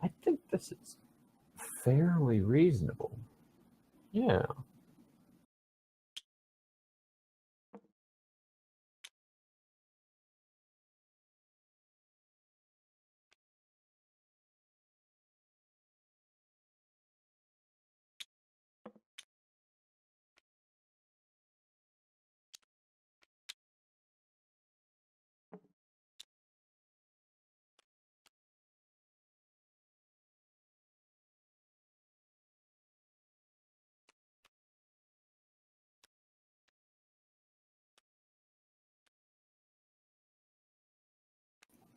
I think this is fairly reasonable. Yeah.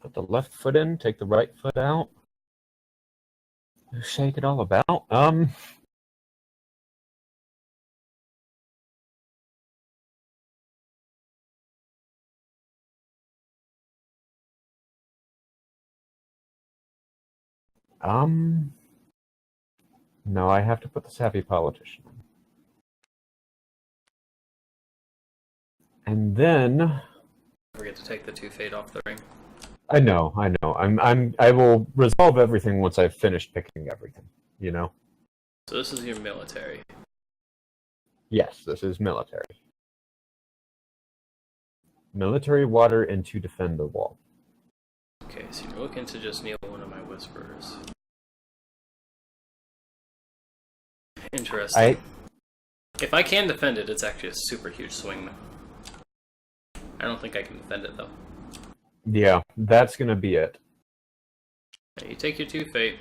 Put the left foot in, take the right foot out. Shake it all about. No, I have to put the savvy politician in. And then Forget to take the 2 fate off the ring. I know. I will resolve everything once I've finished picking everything, you know? So this is your military. Yes, this is military. Military water and to defend the wall. Okay, so you're looking to just kneel one of my whisperers. Interesting. If I can defend it, it's actually a super huge swing. I don't think I can defend it, though. Yeah, that's gonna be it. Okay, you take your 2 fate.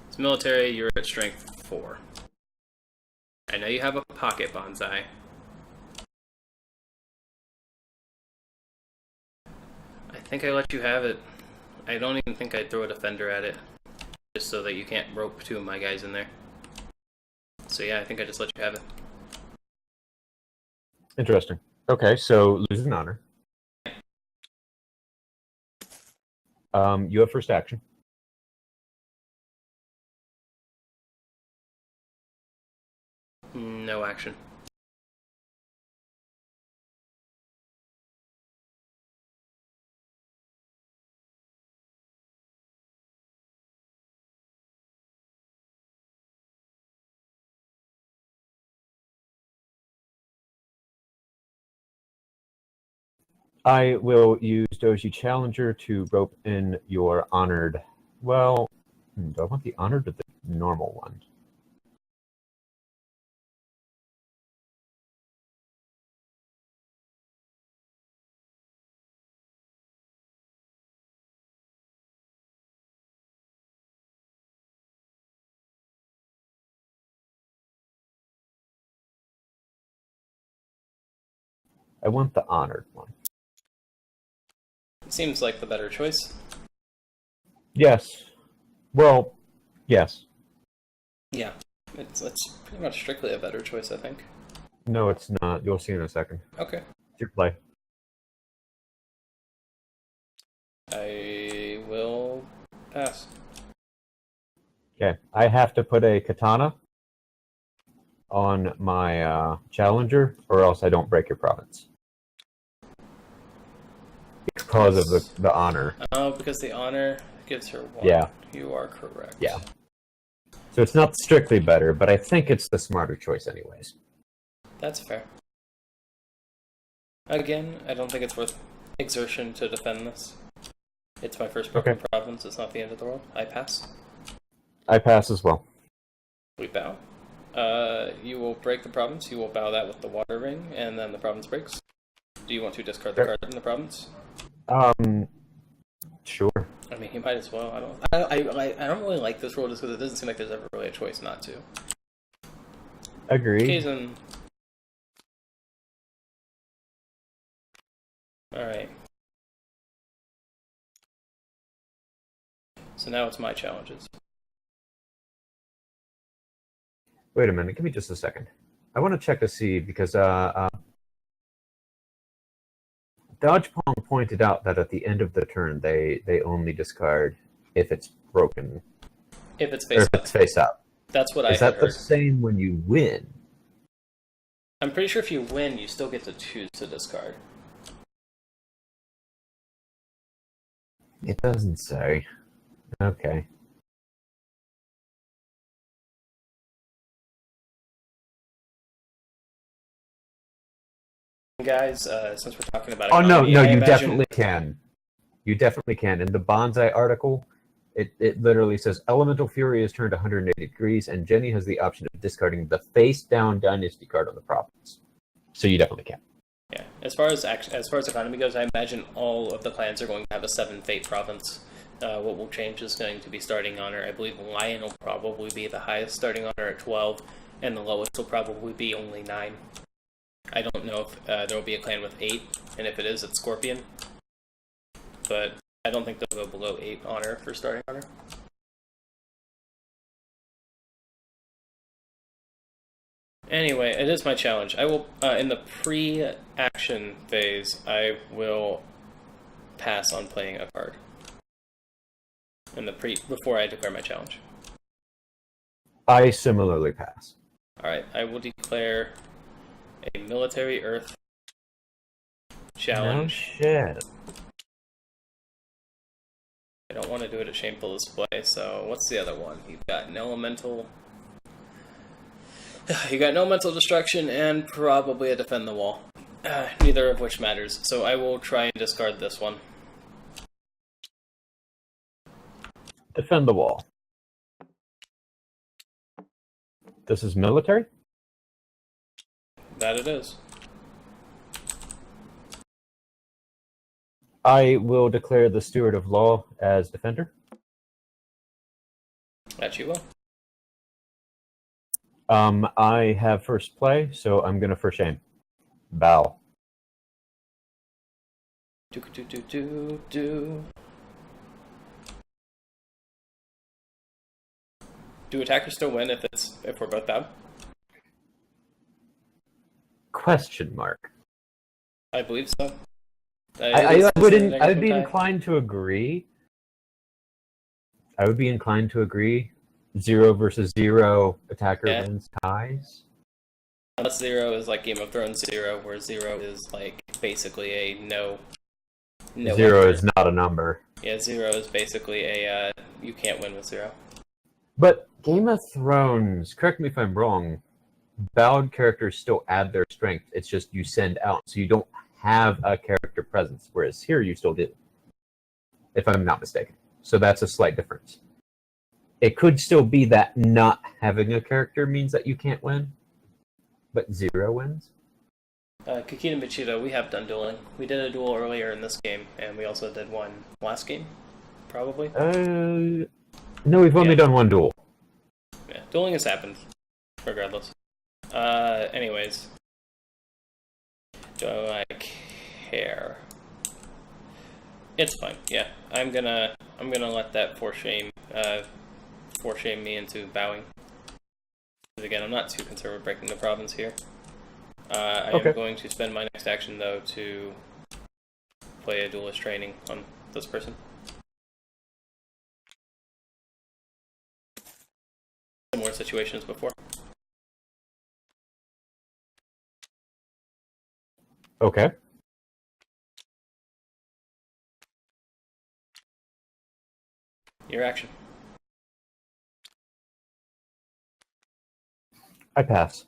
It's military, you're at strength 4. I know you have a pocket bonsai. I think I let you have it. I don't even think I'd throw a defender at it. Just so that you can't rope 2 of my guys in there. So yeah, I think I just let you have it. Interesting. Okay, so lose an honor. You have first action. No action. I will use Doji Challenger to rope in your honored. Well, do I want the honored or the normal one? I want the honored one. Seems like the better choice. Yes. Well, yes. Yeah, it's pretty much strictly a better choice, I think. No, it's not. You'll see in a second. Okay. It's your play. I will pass. Okay. I have to put a katana on my challenger, or else I don't break your province. Because of the honor. Oh, because the honor gives her 1. Yeah. You are correct. Yeah. So it's not strictly better, but I think it's the smarter choice anyways. That's fair. Again, I don't think it's worth exertion to defend this. It's my first broken province. It's not the end of the world. I pass. I pass as well. We bow. You will break the province. You will bow that with the water ring, and then the province breaks. Do you want to discard the card in the province? Sure. I mean, you might as well. I don't really like this rule just because it doesn't seem like there's ever really a choice not to. Agreed. Occasion. Alright. So now it's my challenges. Wait a minute. Give me just a second. I want to check to see because Dodgepong pointed out that at the end of the turn they only discard if it's broken. If it's face up. If it's face up. That's what I Is that heard. the same when you win? I'm pretty sure if you win, you still get to choose to discard. It doesn't say. Okay. Guys, since we're talking about Oh no, economy, no, I you imagine... definitely can. You definitely can. In the Bonsai article, it literally says Elemental Fury is turned 180 degrees, and Jenny has the option of discarding the face-down Dynasty card on the province. So you definitely can. Yeah, as far as economy goes, I imagine all of the clans are going to have a 7 fate province. What will change is going to be starting honor. I believe Lion will probably be the highest starting honor at 12, and the lowest will probably be only 9. I don't know if there will be a clan with 8, and if it is, it's Scorpion. but I don't think they'll go below 8 honor for starting honor. Anyway, it is my challenge. I will, in the pre-action phase, I will pass on playing a card. Before I declare my challenge. I similarly pass. Alright, I will declare a military earth challenge. No shit. I don't want to do it at shameful display, so what's the other one? You've got an elemental. You got no mental destruction and probably a defend the wall. Neither of which matters, so I will try and discard this one. Defend the wall. This is military? That it is. I will declare the Steward of Law as defender. That you will. I have first play, so I'm gonna first aim. Bow. Do. Do attackers still win if we're both bowed? Question mark. I believe so. I would be inclined to agree. I would be inclined to agree. 0 versus 0 attacker wins ties. Unless 0 is like Game of Thrones 0, where 0 is like basically a no 0 is not a number. Yeah, 0 is basically a you can't win with 0. But Game of Thrones, correct me if I'm wrong, bowed characters still add their strength. It's just you send out, so you don't have a character presence, whereas here you still do, if I'm not mistaken. So that's a slight difference. It could still be that not having a character means that you can't win, but 0 wins. Kikita and Michito, we have done dueling. We did a duel earlier in this game, and we also did one last game, probably. No, we've only done one duel. Yeah, dueling has happened, regardless. Anyways. Do I care? It's fine, yeah. I'm gonna let that foreshame me into bowing. Because again, I'm not too concerned with breaking the province here. I am going to spend my next action, though, to play a duelist training on this person. Similar situations before. Okay. Your action. I pass.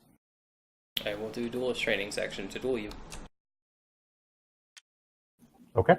I will do duelist training section to duel you. Okay.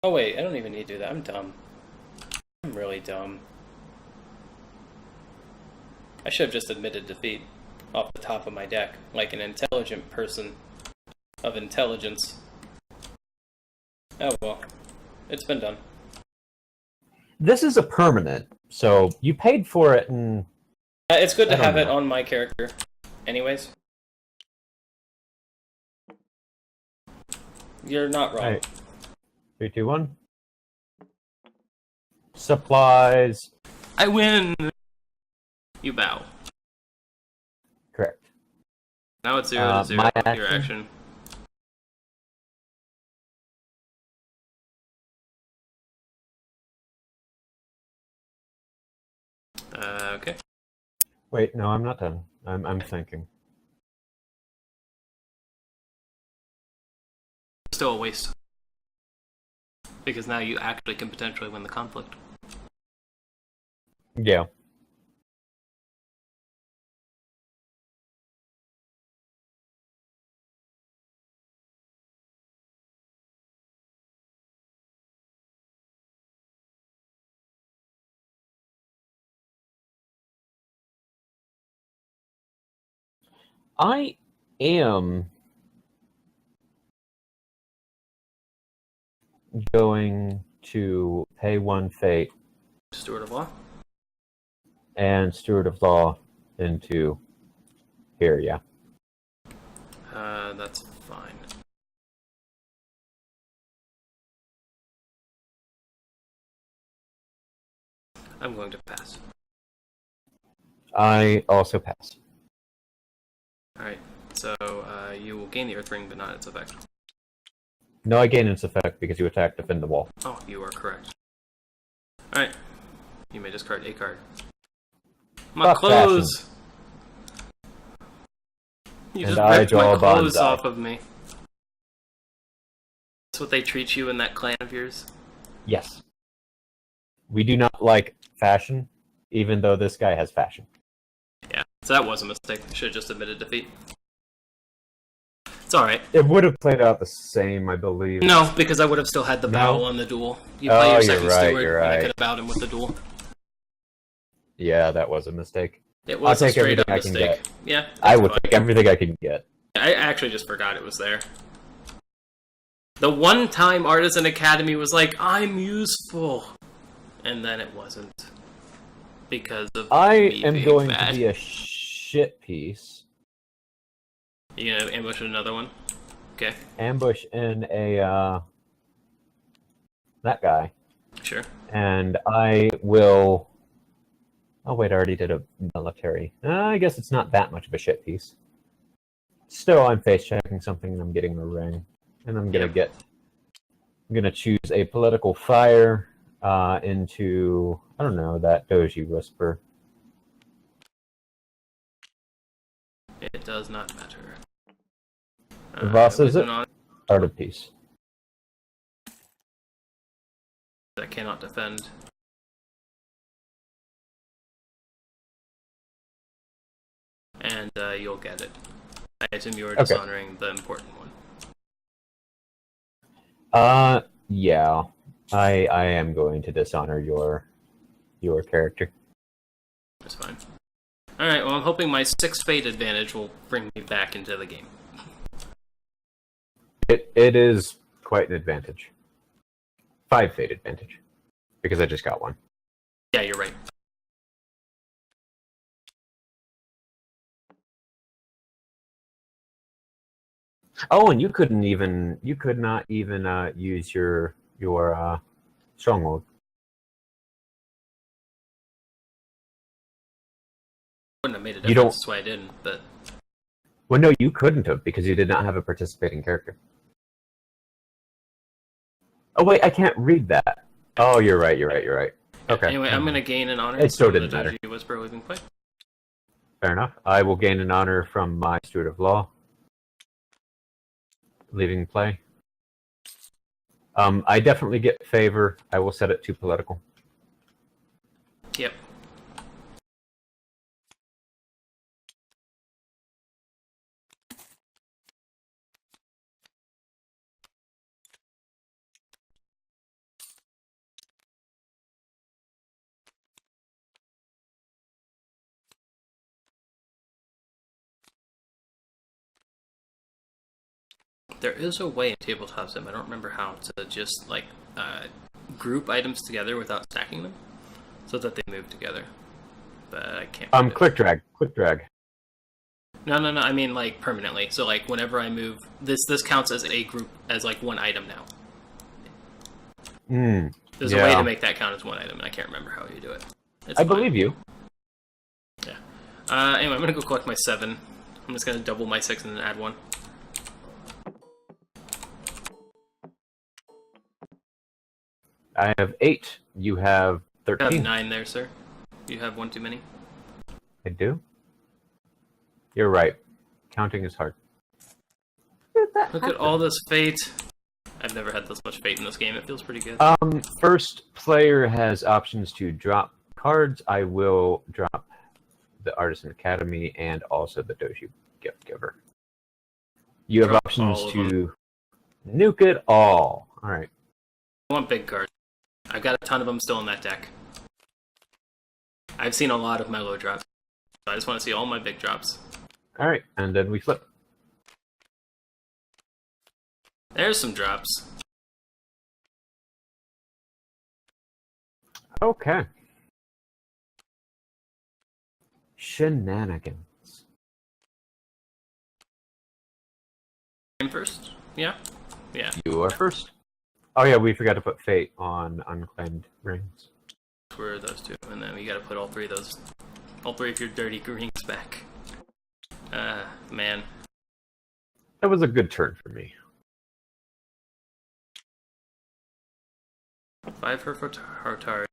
Oh wait, I don't even need to do that. I'm dumb. I'm really dumb. I should have just admitted defeat off the top of my deck, like an intelligent person of intelligence. Oh well, it's been done. This is a permanent, so you paid for it, and It's good to have it on my character, anyways. You're not wrong. Right. 3, 2, 1. Supplies. I win! You bow. Correct. Now it's 0 to 0 my with your action. Okay. Wait, no, I'm not done. I'm thinking. Still a waste. Because now you actually can potentially win the conflict. Yeah. I am going to pay 1 fate Steward of Law. and Steward of Law into here, yeah. That's fine. I'm going to pass. I also pass. Alright, so you will gain the Earth Ring, but not its effect. No, I gain its effect because you attack defend the wall. Oh, you are correct. Alright, you may discard a card. My Fuck clothes! You And just I ripped my draw a clothes bonsai. off of me. That's what they treat you in that clan of yours? Yes. We do not like fashion, even though this guy has fashion. Yeah, so that was a mistake. I should have just admitted defeat. It's alright. It would have played out the same, I believe. No, because I would have still had the bow No? on the duel. You Oh, play your you're second right, steward, you're and I right. could have bowed him with the duel. Yeah, that was a mistake. It was I'll a take straight up everything I can mistake. get. Yeah, I that's would fine. take everything I can get. I actually just forgot it was there. The one time Artisan Academy was like, I'm useful. And then it wasn't. Because of I me am being going bad. to be a shit piece. You gonna ambush another one? Okay, Ambush in a, that guy. sure. And I will... Oh wait, I already did a military. I guess it's not that much of a shit piece. Still, I'm face checking something and I'm getting a ring. And I'm gonna Yep. I'm gonna choose a political fire into, I don't know, that Doji Whisper. It does not matter. Voss, is with it? an honor Art of Peace. that cannot defend. And you'll get it. I assume you are Okay. dishonoring the important one. Yeah. I am going to dishonor your character. That's fine. Alright, well I'm hoping my 6 fate advantage will bring me back into the game. It is quite an advantage. 5 fate advantage. Because I just got one. Yeah, you're right. Oh, and you could not even use your stronghold. Wouldn't have made a You difference, don't- that's why I didn't, but Well, no, you couldn't have because you did not have a participating character. Oh wait, I can't read that. Oh, you're right. Okay. anyway, I'm gonna gain an honor It still from didn't the matter. Doji Whisper Living Play. Fair enough. I will gain an honor from my Steward of Law. Leaving play. I definitely get favor. I will set it to political. Yep. There is a way in Tabletop Sim, I don't remember how, to just like group items together without stacking them, so that they move together. But I can't. find it. Quick drag. No. I mean like permanently. So like whenever I move, this counts as a group, as like one item now. There's a way to make that count as one item, and I can't remember how you do it. It's I fine. believe you. Yeah. Anyway, I'm gonna go collect my 7. I'm just gonna double my 6 and then add 1. I have 8. You have I have 13. 9 there, sir. You have 1 too many. I do. You're right. Counting is hard. Look at all this fate. I've never had this much fate in this game. It feels pretty good. First player has options to drop cards. I will drop the Artisan Academy and also the Doji Gift Giver. You have Drop options all of to nuke it all. All right. I want big cards. I've got a ton of them still in that deck. I've seen a lot of my low drops. So I just want to see all my big drops. All right, and then we flip. There's some drops. Okay. Shenanigans. I'm first? Yeah? Yeah. You are first. Oh yeah, we forgot to put Fate on Unclaimed Rings. For those two. And then we gotta put all three of your dirty greens back. Man. That was a good turn for me. 5 for Hotari.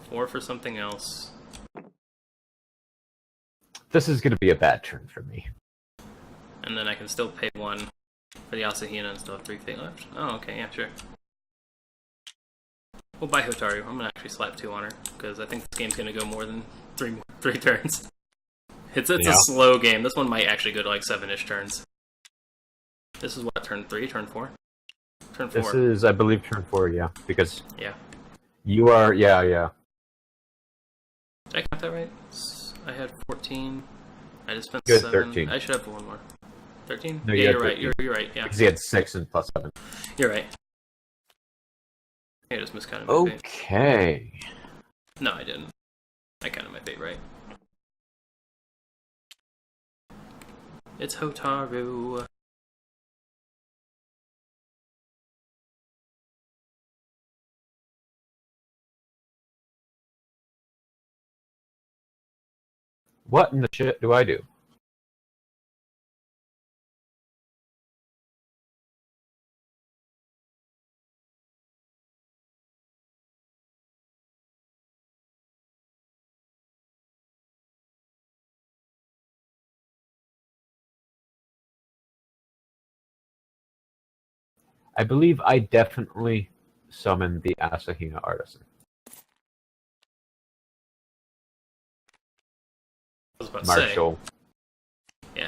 4 for something else. This is going to be a bad turn for me. And then I can still pay 1 for the Asahina and still have 3 fate left. Oh, okay, yeah, sure. We'll buy Hotaru. I'm gonna actually slap 2 on her, because I think this game's gonna go more than 3 turns. It's a slow game. This one might actually go to like 7-ish turns. This is what, turn 3, turn 4? Turn 4. This is, I believe, turn 4, yeah. Because Yeah. you are, yeah. Did I count that right? I had 14. I just spent You had 7. 13. I should have 1 more. 13? No, you Yeah, had you're right. 13. You're right, yeah. Because he had 6 and plus 7. You're right. I just miscounted my fate. Okay. No, I didn't. I counted my fate right. It's Hotaru. What in the shit do I do? I believe I definitely summoned the Asahina Artisan. I was about to Marshall. say. Yeah.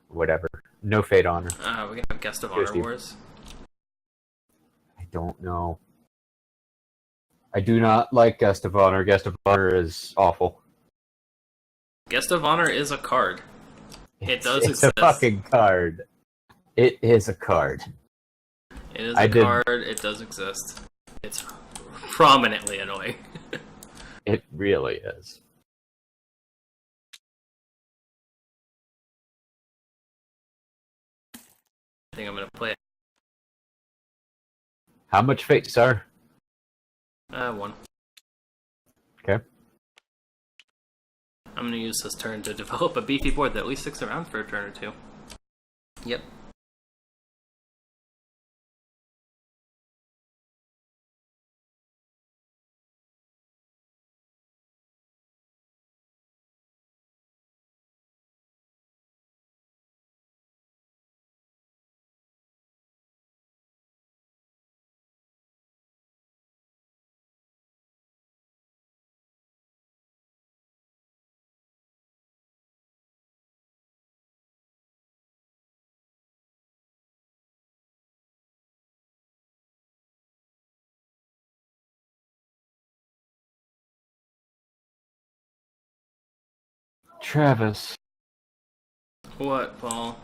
Whatever. No fate on her. We're gonna have Guest of Honor Seriously. Wars. I don't know. I do not like Guest of Honor. Guest of Honor is awful. Guest of Honor is a card. It does It's exist. a fucking card. It is a card. It is a card. It does exist. It's prominently annoying. It really is. I think I'm gonna play it. How much fate, sir? 1. Okay. I'm gonna use this turn to develop a beefy board that at least sticks around for a turn or 2. Yep. Travis. What, Paul?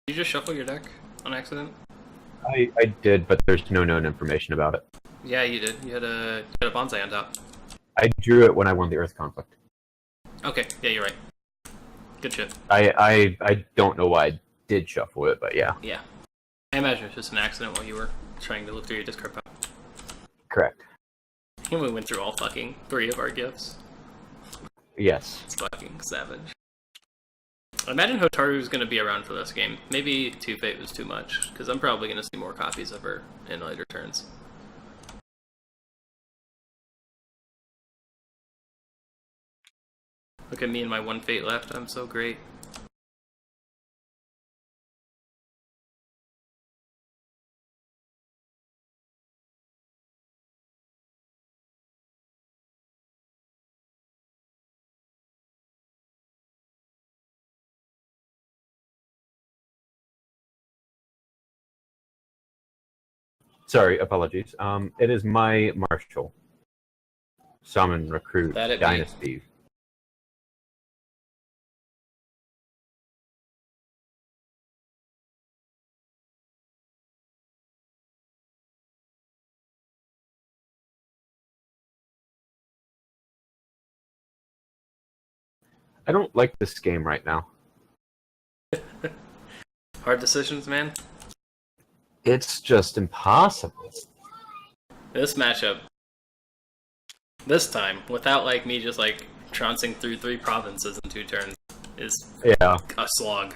Did you just shuffle your deck on accident? I did, but there's no known information about it. Yeah, you did. You had a bonsai on top. I drew it when I won the Earth conflict. Okay, yeah, you're right. Good shit. I don't know why I did shuffle it, but yeah. Yeah. I imagine it's just an accident while you were trying to look through your discard pile. Correct. And we went through all fucking 3 of our gifts. Yes. It's fucking savage. I imagine Hotaru's gonna be around for this game. Maybe 2 Fate was too much, because I'm probably gonna see more copies of her in later turns. Look at me and my 1 Fate left, I'm so great. Sorry, apologies. It is my Marshall. Summon, recruit, That'd be- dynasty. I don't like this game right now. Hard decisions, man. It's just impossible. This matchup, this time, without like me just like trouncing through 3 provinces in 2 turns, is Yeah. a slog.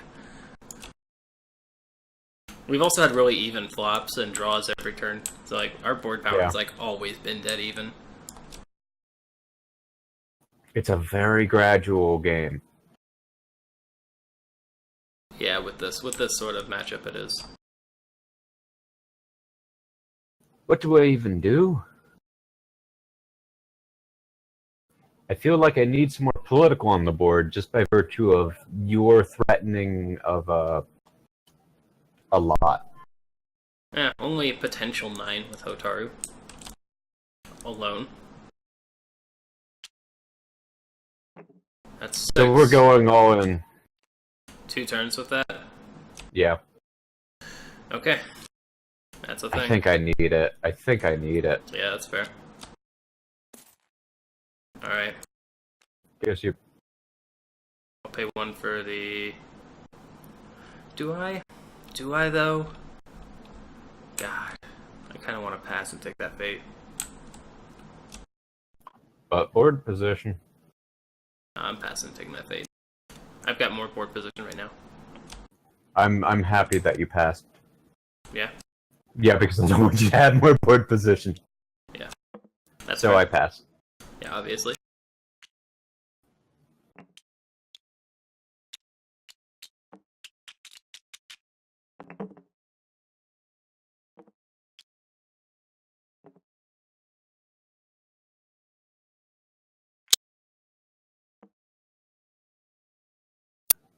We've also had really even flops and draws every turn, so like our board power has like always been dead even. It's a very gradual game. Yeah, with this sort of matchup, it is. What do I even do? I feel like I need some more political on the board just by virtue of your threatening of a lot. Yeah, only potential 9 with Hotaru alone. That's 6. So we're going all in. 2 turns with that. Yeah. Okay, that's a thing. I think I need it. I think I need it. Yeah, that's fair. All right, Guess you. I'll pay 1 for the. Do I? Do I though? God, I kind of want to pass and take that bait. But board position. I'm passing and taking that bait. I've got more board position right now. I'm happy that you passed. Yeah. Yeah, because I don't want you to have more board position. Yeah. That's So fair. I pass. Yeah, obviously.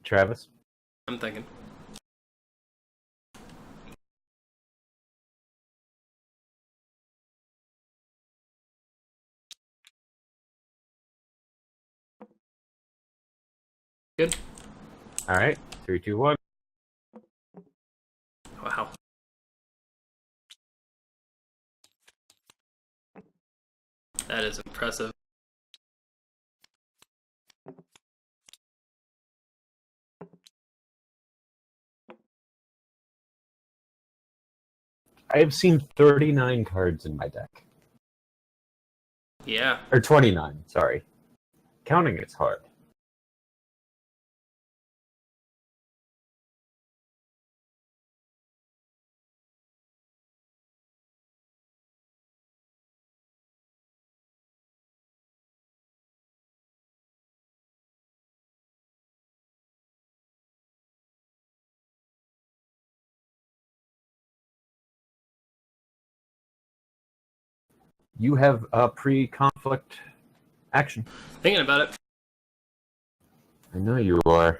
Travis? I'm thinking. Good. Alright. 3, 2, 1. Wow. That is impressive. I have seen 39 cards in my deck. Yeah. Or 29, sorry. Counting it's hard. You have a pre-conflict action. Thinking about it. I know you are.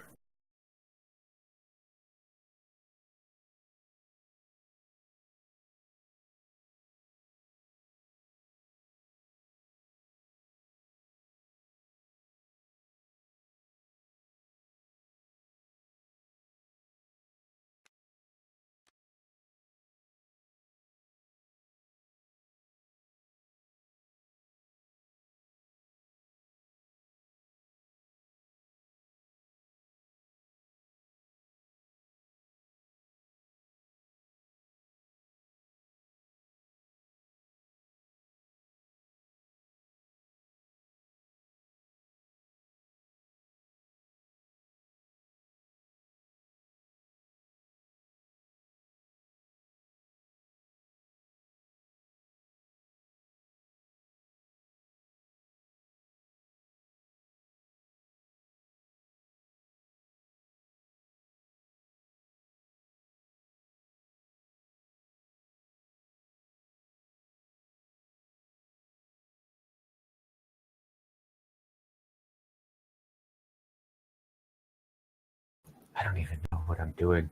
I don't even know what I'm doing.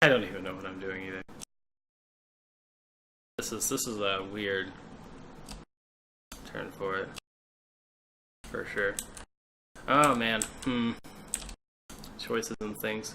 I don't even know what I'm doing either. This is a weird turn for it. For sure. Oh man. Choices and things.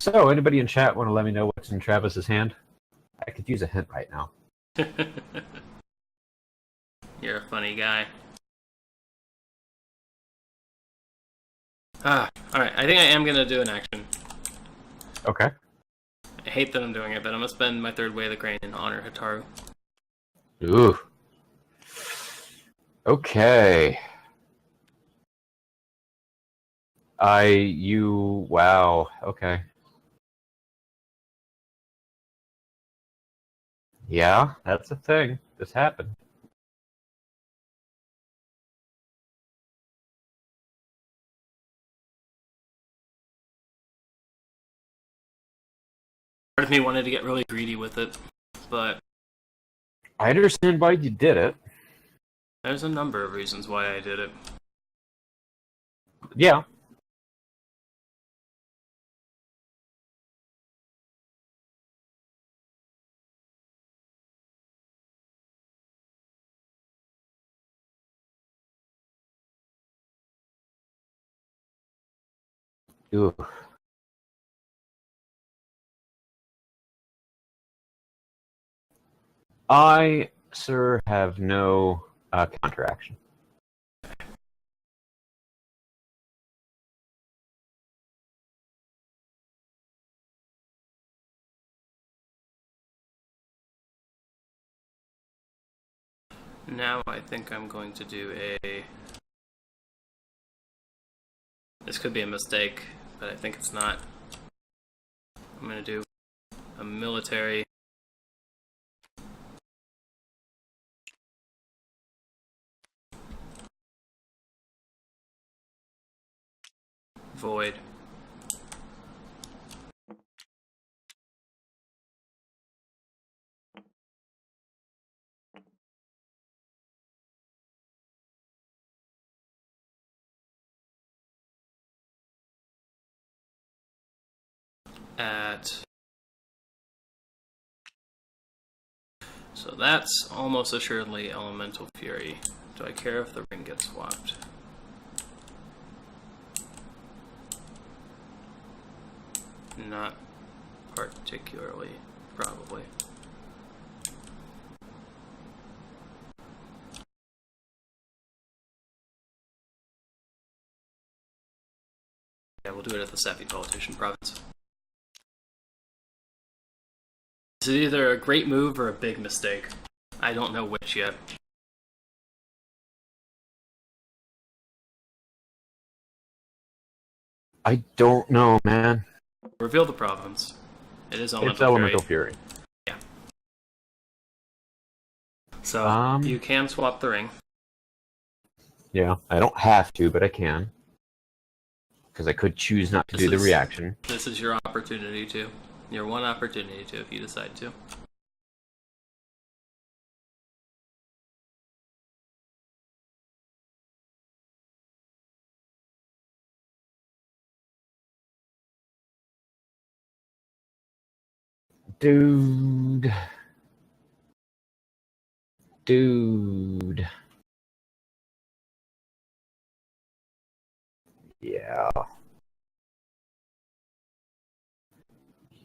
So, anybody in chat want to let me know what's in Travis's hand? I could use a hint right now. You're a funny guy. Alright, I think I am gonna do an action. Okay. I hate that I'm doing it, but I'm gonna spend my third Way of the Crane and honor Hataru. Ooh. Okay. Wow. Okay. Yeah, that's a thing. This happened. Part of me wanted to get really greedy with it, but I understand why you did it. there's a number of reasons why I did it. Yeah. Ooh. I, sir, have no counteraction. Now I think I'm going to do a... This could be a mistake, but I think it's not. I'm going to do a military... Void. At... So that's almost assuredly Elemental Fury. Do I care if the ring gets swapped? Not particularly, probably. Yeah, we'll do it at the Savvy Politician province. It's either a great move or a big mistake. I don't know which yet. I don't know, man. Reveal the province. It is Elemental It's Elemental Fury. Yeah. So, you can swap the ring. Yeah, I don't have to, but I can. Because I could choose not to do the reaction. This is your opportunity to. Your one opportunity to, if you decide to. Dude. dude. Yeah.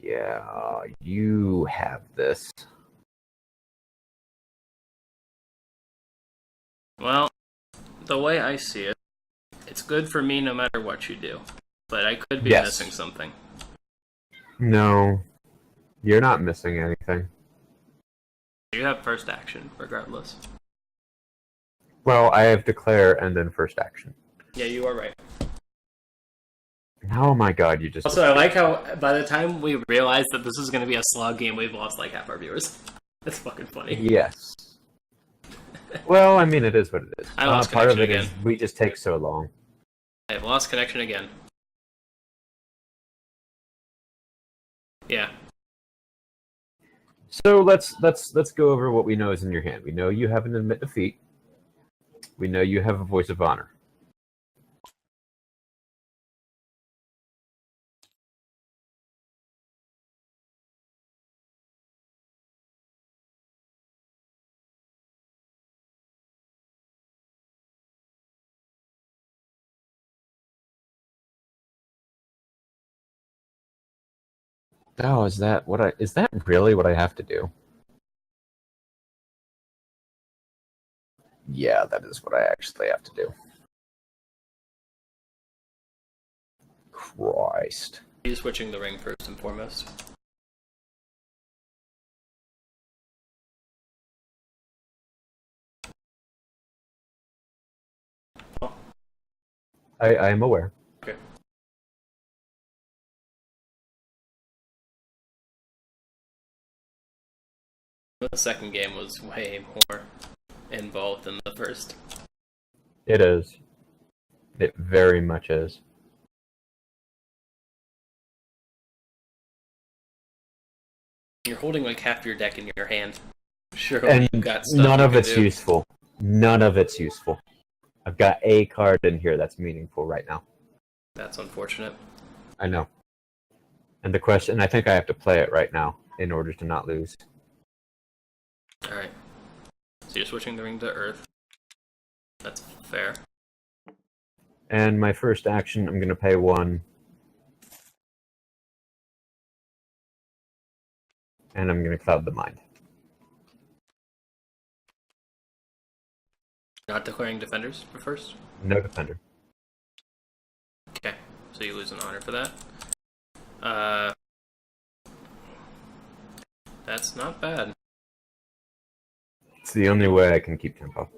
Yeah, you have this. Well, the way I see it, it's good for me no matter what you do. But I could be Yes. missing something. No, you're not missing anything. You have first action, regardless. Well, I have declare and then first action. Yeah, you are right. Oh my god, you just... Also, I like how by the time we realize that this is going to be a slog game, we've lost like half our viewers. That's fucking funny. Yes. Well, I mean, it is what it is. I lost part of it connection is we just take so long. I've lost connection again. Yeah. So let's go over what we know is in your hand. We know you have an admit defeat. We know you have a voice of honor. Oh, is that really what I have to do? Yeah, that is what I actually have to do. Christ. You're switching the ring first and foremost. Oh, I am aware. okay. The second game was way more involved than the first. It is. It very much is. You're holding like half your deck in your hand. Sure, And you've got stuff none you of can it's do. useful. None of it's useful. I've got a card in here that's meaningful right now. That's unfortunate. I know. And the question, I think I have to play it right now in order to not lose. Alright. So you're switching the ring to Earth. That's fair. And my first action, I'm going to pay 1. And I'm going to cloud the mind. Not declaring defenders for first? No defender. Okay. So you lose an honor for that. That's not bad. It's the only way I can keep tempo.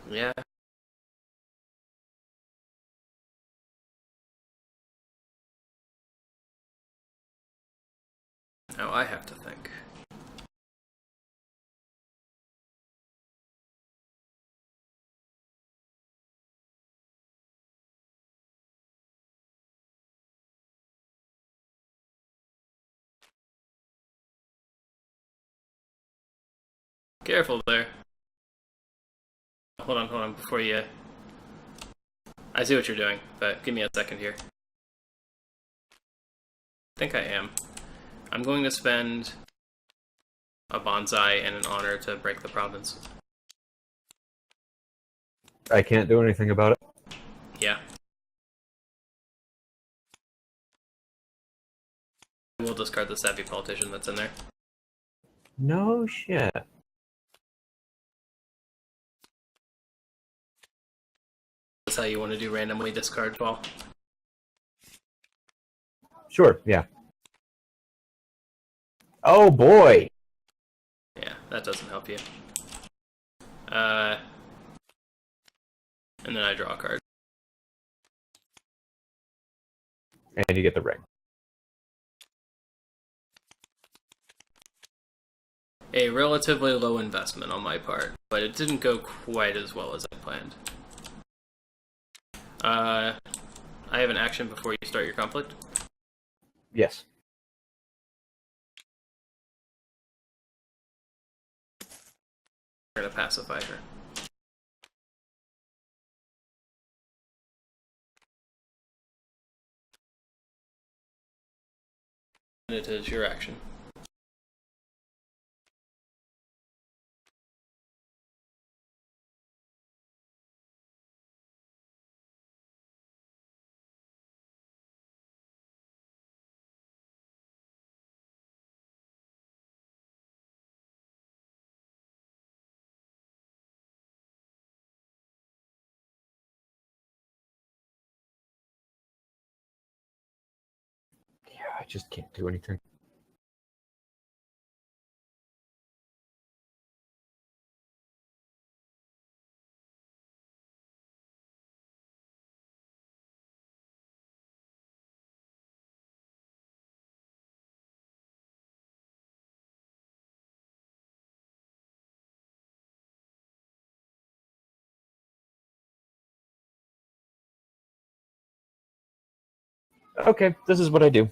Yeah. Now I have to think. Careful there. Hold on, before you... I see what you're doing, but give me a second here. I think I am. I'm going to spend a bonsai and an honor to break the province. I can't do anything about it. Yeah. We'll discard the savvy politician that's in there. No shit. That's how you want to do randomly discard 12. Sure, yeah. Oh boy! Yeah, that doesn't help you. And then I draw a card. And you get the ring. A relatively low investment on my part, but it didn't go quite as well as I planned. I have an action before you start your conflict. Yes. We're gonna pacify her. And it is your action. Yeah, I just can't do anything. Okay, this is what I do.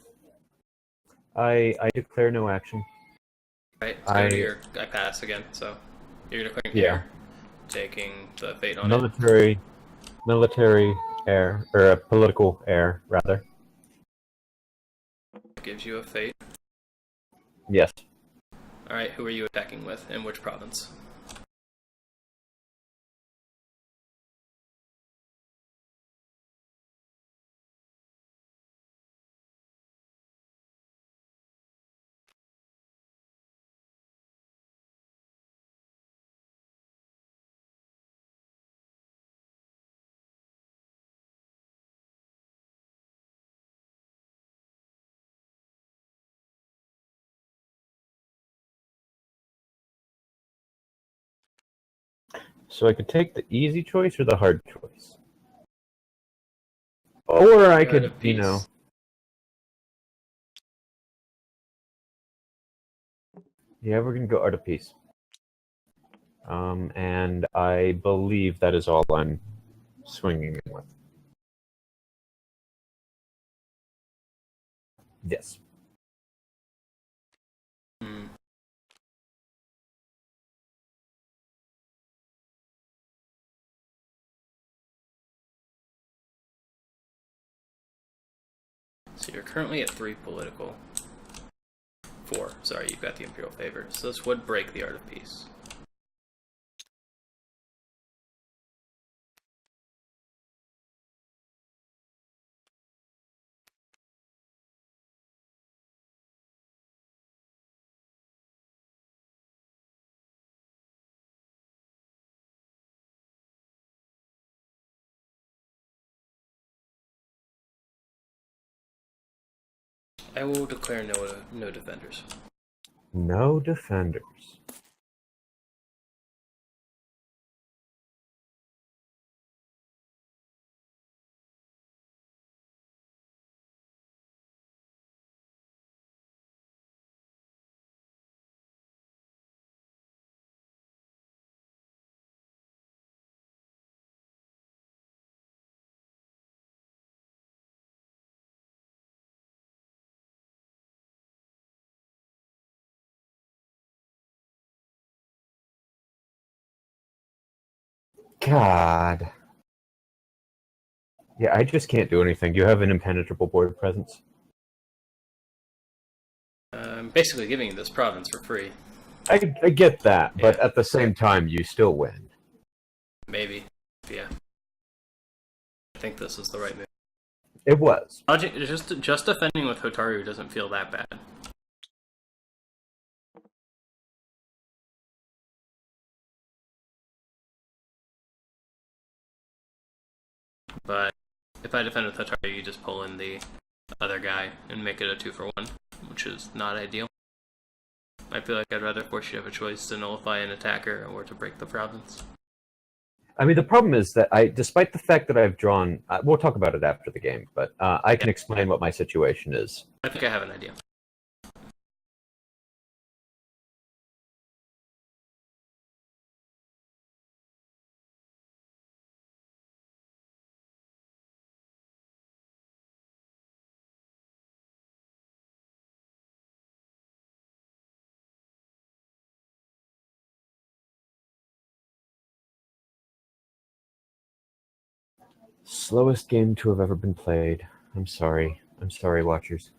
I declare no action. Right, let's go to your... I pass again, so you're declaring Yeah. air, taking the fate on it. Military air, or a political air, rather. Gives you a fate. Yes. Alright, who are you attacking with? In which province? So I could take the easy choice or the hard choice. Or I You're out could, of you know... peace. Yeah, we're going to go Art of Peace. And I believe that is all I'm swinging in with. Yes. Hmm. So you're currently at 3 political. 4. Sorry, you've got the Imperial favor. So this would break the Art of Peace. I will declare no defenders. No defenders. God. Yeah, I just can't do anything. Do you have an impenetrable board presence? I'm basically giving you this province for free. I get that, but Yeah. at the same time, you still win. Maybe. Yeah. I think this is the right move. It was. Just defending with Hotaru doesn't feel that bad. But if I defend with Hotaru, you just pull in the other guy and make it a 2-for-1, which is not ideal. I feel like I'd rather force you to have a choice to nullify an attacker or to break the province. I mean, the problem is that despite the fact that I've drawn, we'll talk about it after the game, but I can explain what my situation is. I think I have an idea. Slowest game to have ever been played. I'm sorry. I'm sorry, watchers.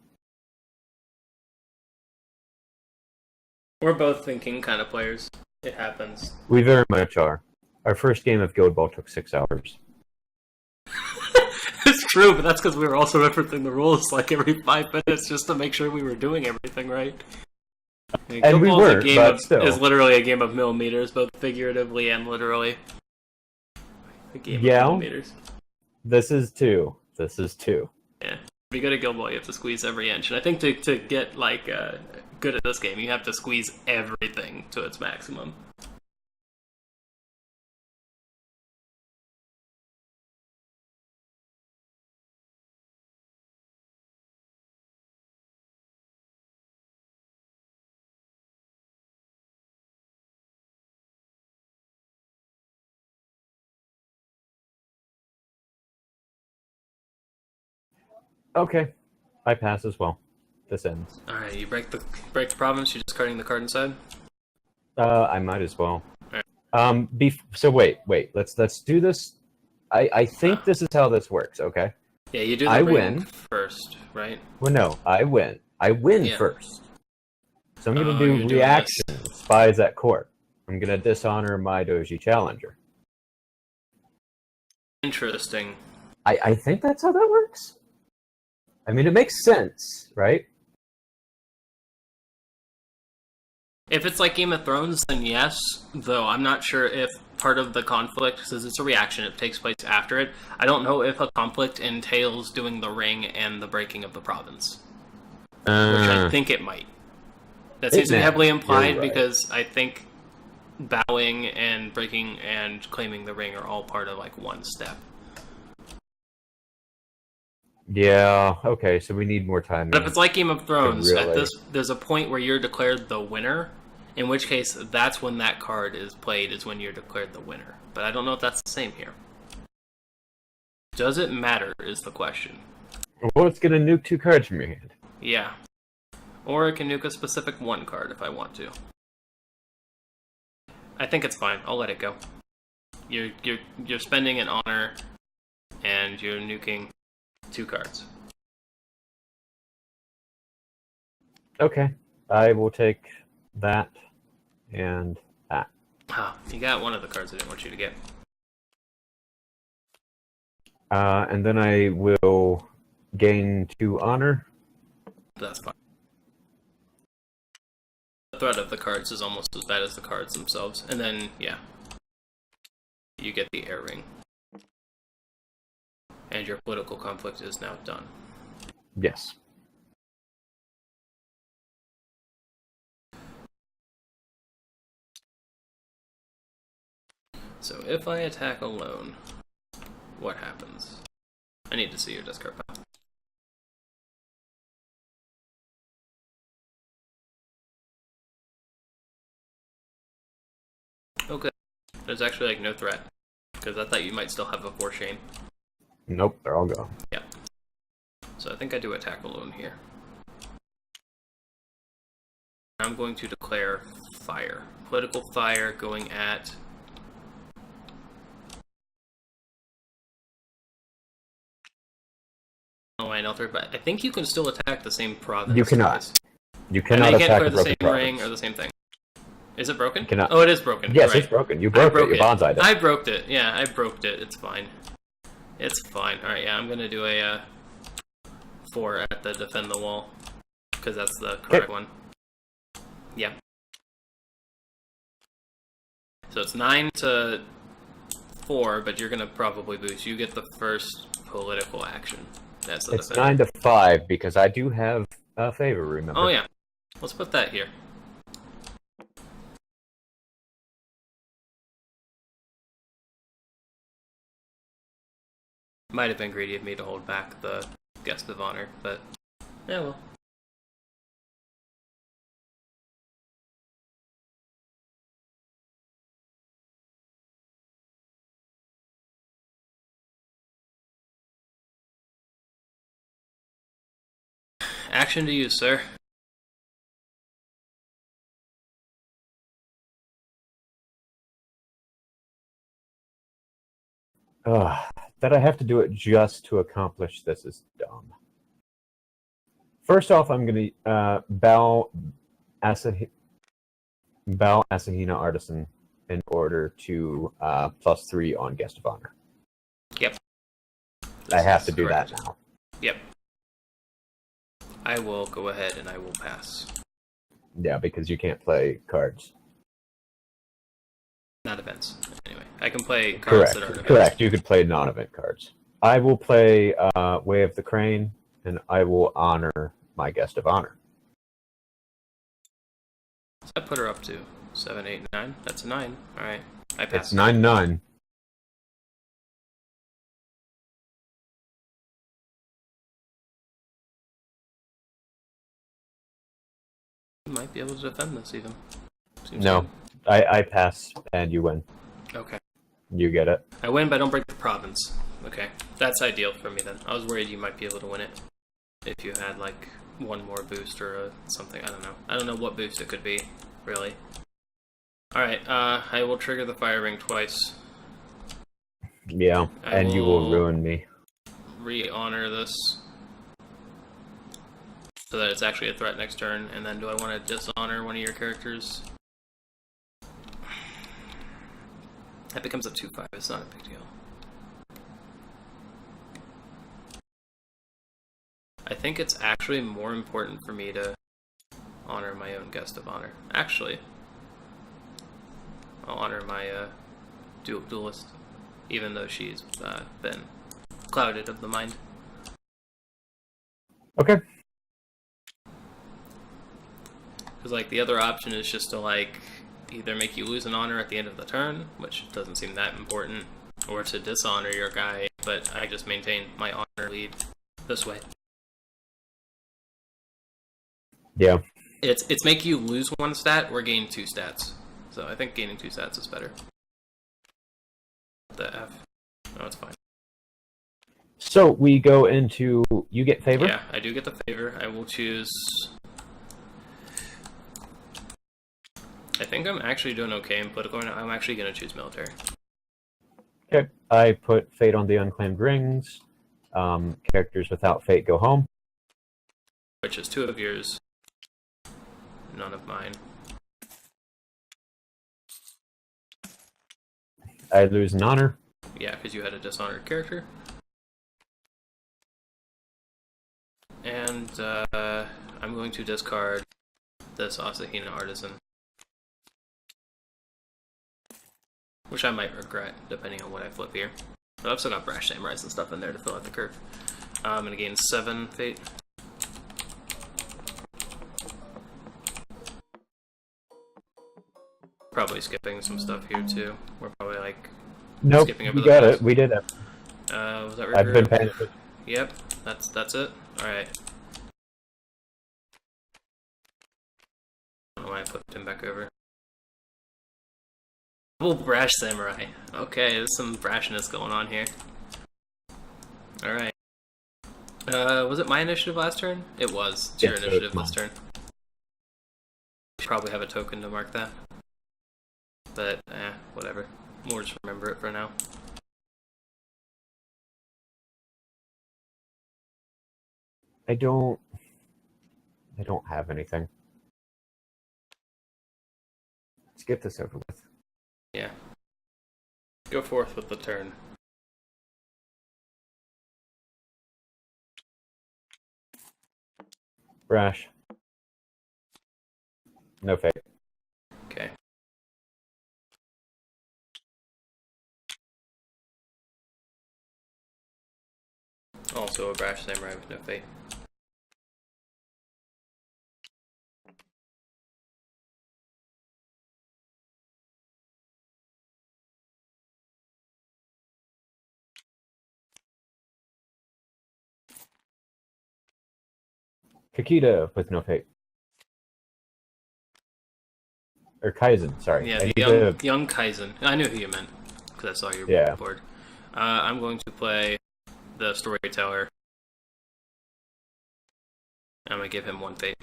We're both thinking kind of players. It happens. We very much are. Our first game of Guild Ball took 6 hours. It's true, but that's because we were also referencing the rules like every 5 minutes just to make sure we were doing everything right. And we were, but still. Is literally a game of millimeters, both figuratively and literally. A game of millimeters. This is 2. This is 2. Yeah. To be good at Guild Ball, you have to squeeze every inch. And I think to get like good at this game, you have to squeeze everything to its maximum. Okay. I pass as well. This ends. Alright, you break the province, you're discarding the card inside? I might as well. Alright. So wait. Let's do this. I think this is how this works, okay? Yeah, you do the ring first, right? Well, no, I win. I win first. So I'm going to do reaction, Spies at Court. I'm going to dishonor my Doji Challenger. Interesting. I think that's how that works. I mean, it makes sense, right? If it's like Game of Thrones, then yes, though I'm not sure if part of the conflict, since it's a reaction, it takes place after it. I don't know if a conflict entails doing the ring and the breaking of the province. Which I think it might. That seems to be heavily implied because I think bowing and breaking and claiming the ring are all part of like one step. Yeah, okay, so we need more time. But if it's like Game of Thrones, there's a point where you're declared the winner, in which case that's when that card is played, is when you're declared the winner. But I don't know if that's the same here. Does it matter is the question. Well, it's going to nuke 2 cards from your hand. Yeah. Or it can nuke a specific 1 card if I want to. I think it's fine. I'll let it go. You're spending an honor, and you're nuking 2 cards. Okay. I will take that and that. Ah, you got one of the cards I didn't want you to get. And then I will gain 2 honor. That's fine. The threat of the cards is almost as bad as the cards themselves. And then, yeah. You get the air ring. And your political conflict is now done. Yes. So if I attack alone, what happens? I need to see your discard pile. Okay. There's actually like no threat. Because I thought you might still have a 4 Shane. Nope, they're all gone. Yeah. So I think I do attack alone here. I'm going to declare fire. Political fire going at... Oh, I know, but I think you can still attack the same province. You cannot. You cannot attack the same province. ring or the same thing. Is it broken? Cannot. Oh, it is broken. Yes, right. it's broken. You broke it. You bonsai'd it. I broke it. Yeah, I broke it. It's fine. It's fine. Alright, yeah, I'm gonna do a 4 at the defend the wall. Because that's the correct one. Yeah. So it's 9 to 4, but you're gonna probably boost. You get the first political action. That's the It's defend. 9 to 5 because I do have a favor, remember? Oh yeah. Let's put that here. Might have been greedy of me to hold back the guest of honor, but yeah, well. Action to use, sir. That I have to do it just to accomplish this is dumb. First off, I'm going to bow Bow Asahina Artisan in order to +3 on Guest of Honor. Yep. I have This to is do correct. that now. Yep. I will go ahead and I will pass. Yeah, because you can't play cards. Not events. Anyway, I can play cards Correct. that aren't events. Correct. You could play non-event cards. I will play Way of the Crane, and I will honor my Guest of Honor. So I put her up to 7, 8, 9. That's a 9. All right. I pass. It's 9/9. You might be able to defend this even. Seems No, good. I pass, and you win. Okay. You get it. I win, but I don't break the province. Okay. That's ideal for me then. I was worried you might be able to win it if you had like one more boost or something. I don't know. I don't know what boost it could be, really. Alright, I will trigger the fire ring twice. Yeah, and you will ruin me. Re-honor this. So that it's actually a threat next turn, and then do I want to dishonor one of your characters? That becomes a 2/5, it's not a big deal. I think it's actually more important for me to honor my own Guest of Honor. Actually, I'll honor my duelist, even though she's been clouded of the mind. Okay. Because like the other option is just to like either make you lose an honor at the end of the turn, which doesn't seem that important, or to dishonor your guy, but I just maintain my honor lead this way. Yeah. It's make you lose one stat or gain 2 stats. So I think gaining 2 stats is better. The F. No, it's fine. So we go into you get favor. Yeah, I do get the favor. I will choose. I think I'm actually doing okay in political. I'm actually going to choose military. Okay. I put fate on the unclaimed rings. Characters without fate go home. Which is 2 of yours, none of mine. I lose an honor. Yeah, because you had a dishonored character. And I'm going to discard this Asahina Artisan. Which I might regret, depending on what I flip here. But I've still got Brash Samurais and stuff in there to fill out the curve. I'm going to gain 7 fate. Probably skipping some stuff here too. We're probably like Nope, skipping over you the got pass. it. We did it. Was that I've been regroup? paying attention. Yep, that's it. Alright. I don't know why I flipped him back over. Double Brash Samurai. Okay, there's some brashness going on here. Alright. Was it my initiative last turn? It was. It's your Yes, initiative it was this turn. Should probably have a token to mark that. But, whatever. We'll just remember it for now. I don't have anything. Let's get this over with. Yeah. Go forth with the turn. Brash. No fate. Okay. Also a Brash Samurai with no fate. Kakita with no fate. Or Kaizen, sorry. Yeah, I the need young Kaizen. I knew who you meant, because I saw your Yeah. board. I'm going to play the Storyteller. I'm going to give him 1 fate.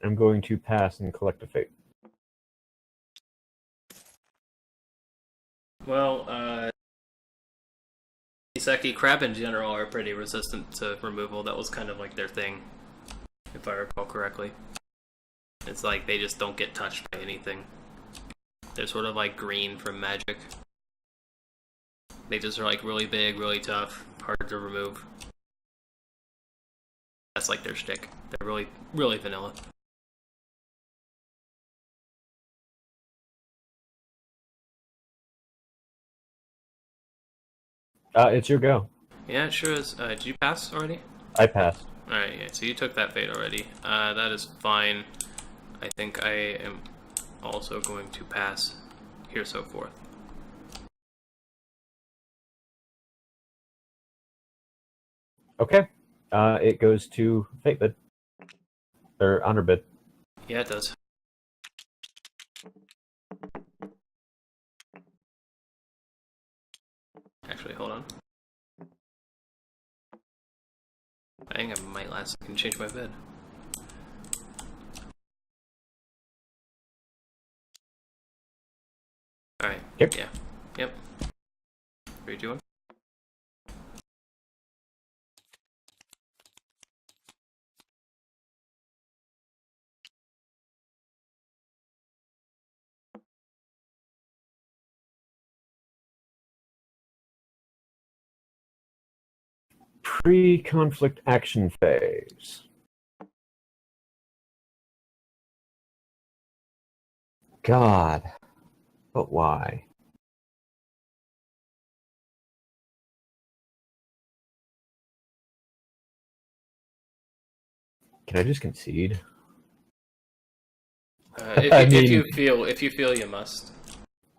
I'm going to pass and collect a fate. Well, Kiseki, crab in general are pretty resistant to removal. That was kind of like their thing, if I recall correctly. It's like they just don't get touched by anything. They're sort of like green from magic. They just are like really big, really tough, hard to remove. That's like their shtick. They're really, really vanilla. It's your go. Yeah, it sure is. Did you pass already? I passed. Alright, yeah, so you took that fate already. That is fine. I think I am also going to pass here so forth. Okay. It goes to fate bid. Or honor bid. Yeah, it does. Actually, hold on. I think I might last second change my bed. Alright. Yep. Yeah. Yep. 3, 2, 1. Pre-conflict action phase. God. But why? Can I just concede? If you feel you must.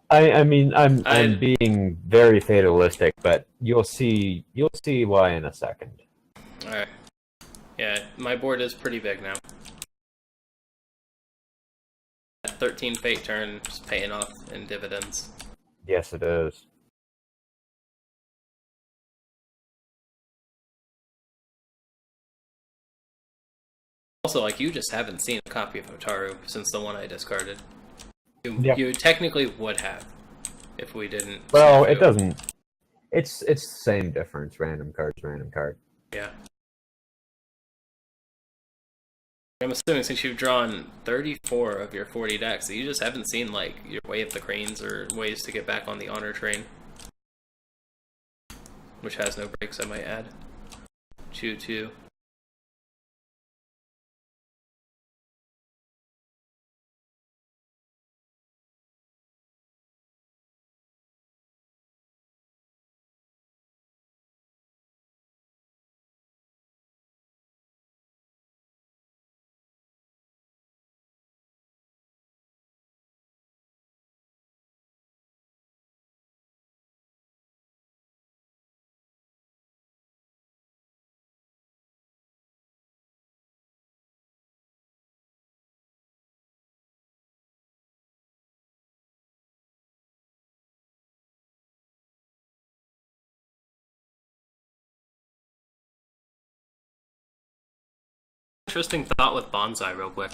I mean, I'm being very fatalistic, but you'll see why in a second. Alright. Yeah, my board is pretty big now. That 13 fate turn is paying off in dividends. Yes, it is. Also, like, you just haven't seen a copy of Otaru since the one I discarded. Yep. You technically would have, if we didn't. Well, it doesn't. It's the same difference. Random cards, random card. Yeah. I'm assuming since you've drawn 34 of your 40 decks, that you just haven't seen, like, your Way of the Cranes or ways to get back on the honor train. Which has no breaks, I might add. 2-2. Interesting thought with Bonsai, real quick.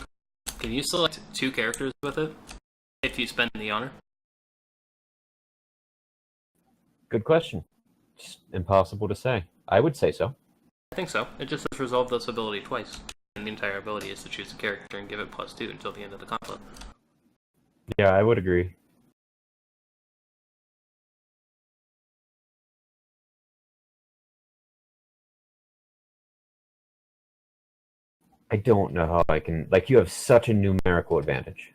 Can you select 2 characters with it if you spend the honor? Good question. It's impossible to say. I would say so. I think so. It just has resolved this ability twice. And the entire ability is to choose a character and give it +2 until the end of the conflict. Yeah, I would agree. I don't know how I can... Like, you have such a numerical advantage.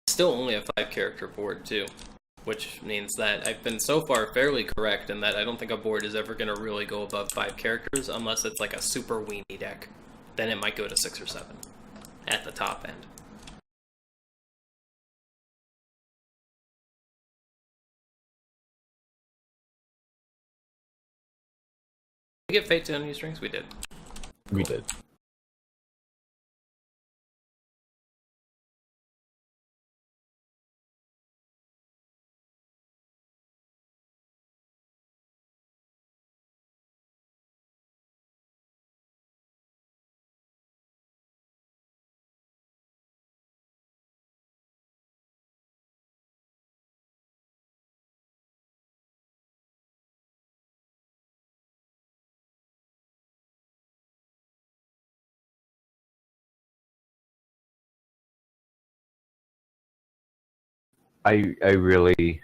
Still only a 5-character board, too. Which means that I've been so far fairly correct in that I don't think a board is ever going to really go above 5 characters unless it's like a super weenie deck. Then it might go to 6 or 7 at the top end. Did we get Fate to enemy strings? We did. We did. I really...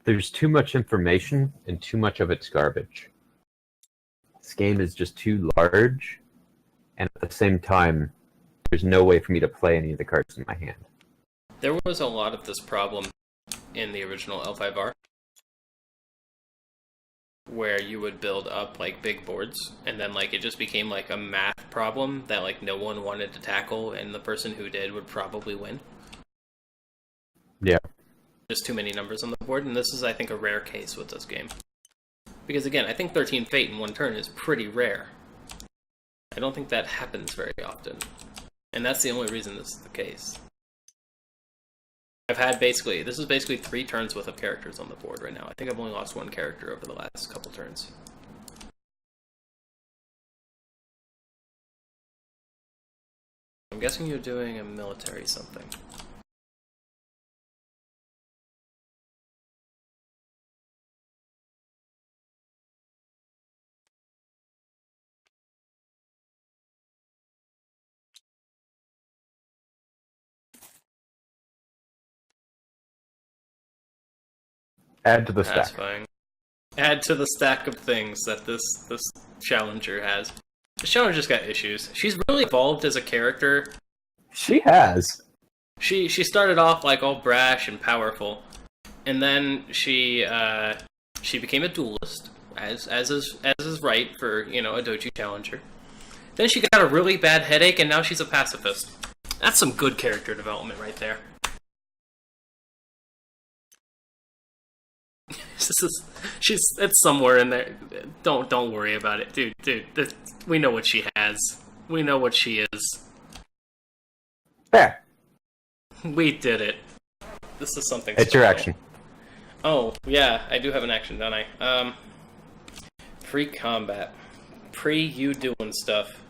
There's too much information, and too much of it's garbage. This game is just too large, and at the same time, there's no way for me to play any of the cards in my hand. There was a lot of this problem in the original L5R, where you would build up like big boards, and then like it just became like a math problem that like no one wanted to tackle, and the person who did would probably win. Yeah. Just too many numbers on the board, and this is, I think, a rare case with this game. Because again, I think 13 Fate in one turn is pretty rare. I don't think that happens very often. And that's the only reason this is the case. I've had this is basically 3 turns worth of characters on the board right now. I think I've only lost 1 character over the last couple turns. I'm guessing you're doing a military something. Add to the stack. That's fine. Add to the stack of things that this challenger has. The challenger's got issues. She's really evolved as a character. She has. She started off like all brash and powerful, and then she became a duelist, as is right for, you know, a doji challenger. Then she got a really bad headache, and now she's a pacifist. That's some good character development right there. It's somewhere in there. Don't worry about it, dude. We know what she has. We know what she is. There. We did it. This is something. It's your action. Oh yeah, I do have an action, don't I? Pre-combat, you doing stuff.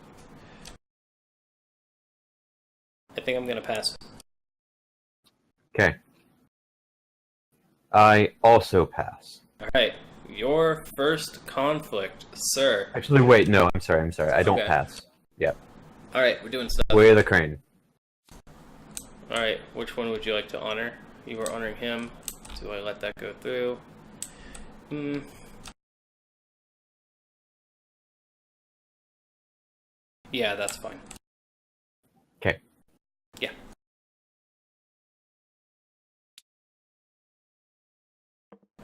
I think I'm gonna pass. Okay. I also pass. Alright, your first conflict, sir. Actually, wait, no, I'm sorry. I don't Okay. pass. Yep. Alright, we're doing stuff. Way of the Crane. Alright, which one would you like to honor? You are honoring him. Do I let that go through? Yeah, that's fine. Okay. Yeah.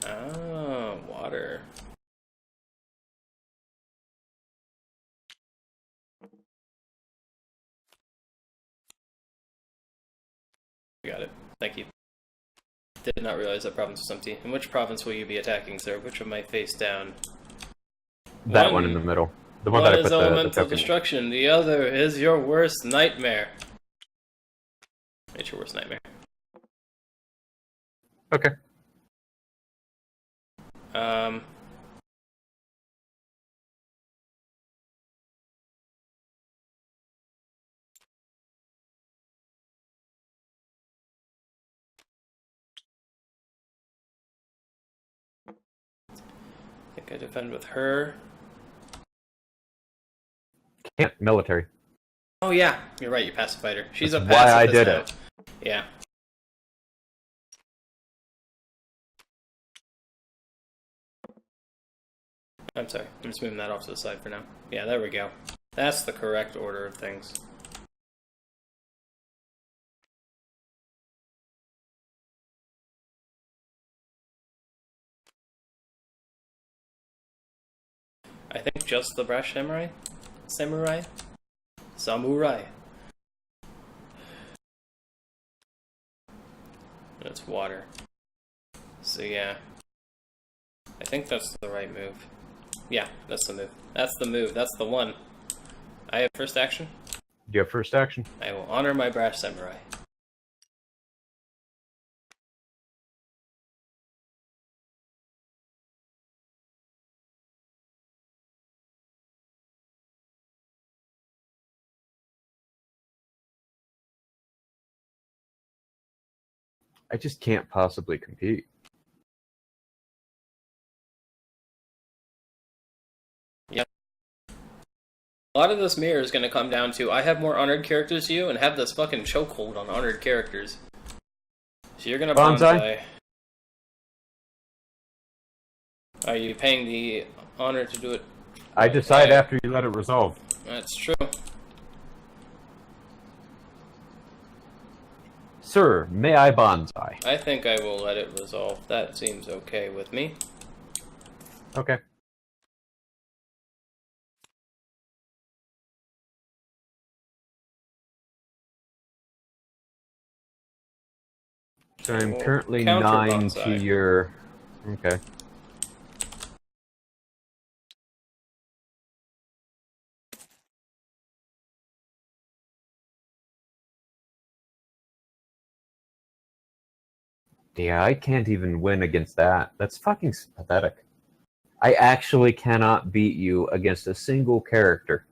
Oh, water. Got it. Thank you. Did not realize that province was empty. In which province will you be attacking, sir? Which of my face down? That one in the middle. The one One that I is put the elemental token. destruction. The other is your worst nightmare. It's your worst nightmare. Okay. I think I defend with her. Can't. Military. Oh yeah, you're right. You pacified her. She's That's a why I pacifist did now. it. Yeah. I'm sorry. I'm just moving that off to the side for now. Yeah, there we go. That's the correct order of things. I think just the brash samurai? Samurai. That's water. So yeah. I think that's the right move. Yeah, that's the move. That's the move. That's the one. I have first action. Do you have first action? I will honor my brash samurai. I just can't possibly compete. Yep. A lot of this mirror is going to come down to I have more honored characters than you and have this fucking chokehold on honored characters. So you're gonna Bonsai? bonsai. Are you paying the honor to do it? I decide Okay. after you let it resolve. That's true. Sir, may I bonsai? I think I will let it resolve. That seems okay with me. Okay. So I'm We'll currently counter 9 to bonsai. your... Okay. Yeah, I can't even win against that. That's fucking pathetic. I actually cannot beat you against a single character.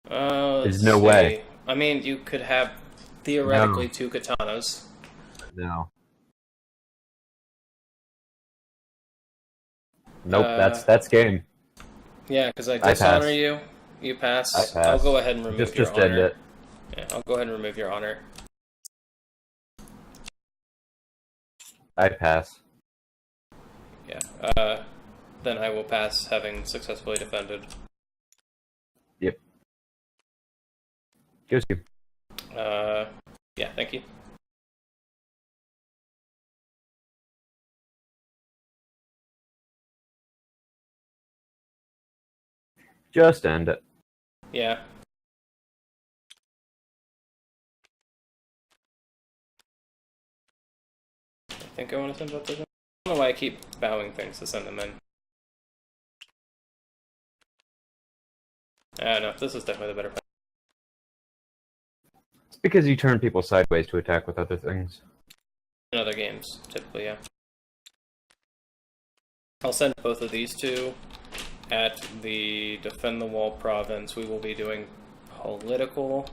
Let's There's no way. see. I mean, you could have theoretically 2 katanas. No. Nope, Uh, that's game. Yeah, because I I dishonor pass. you. You pass. I pass. I'll go ahead and remove your Just end honor. it. Yeah, I'll go ahead and remove your honor. I pass. Yeah. Then I will pass, having successfully defended. Yep. Goes you. Yeah, thank you. Just end it. Yeah. I think I want to send both of them. I don't know why I keep bowing things to send them in. No, this is definitely the better plan. It's because you turn people sideways to attack with other things. In other games, typically, yeah. I'll send both of these two at the Defend the Wall province. We will be doing political.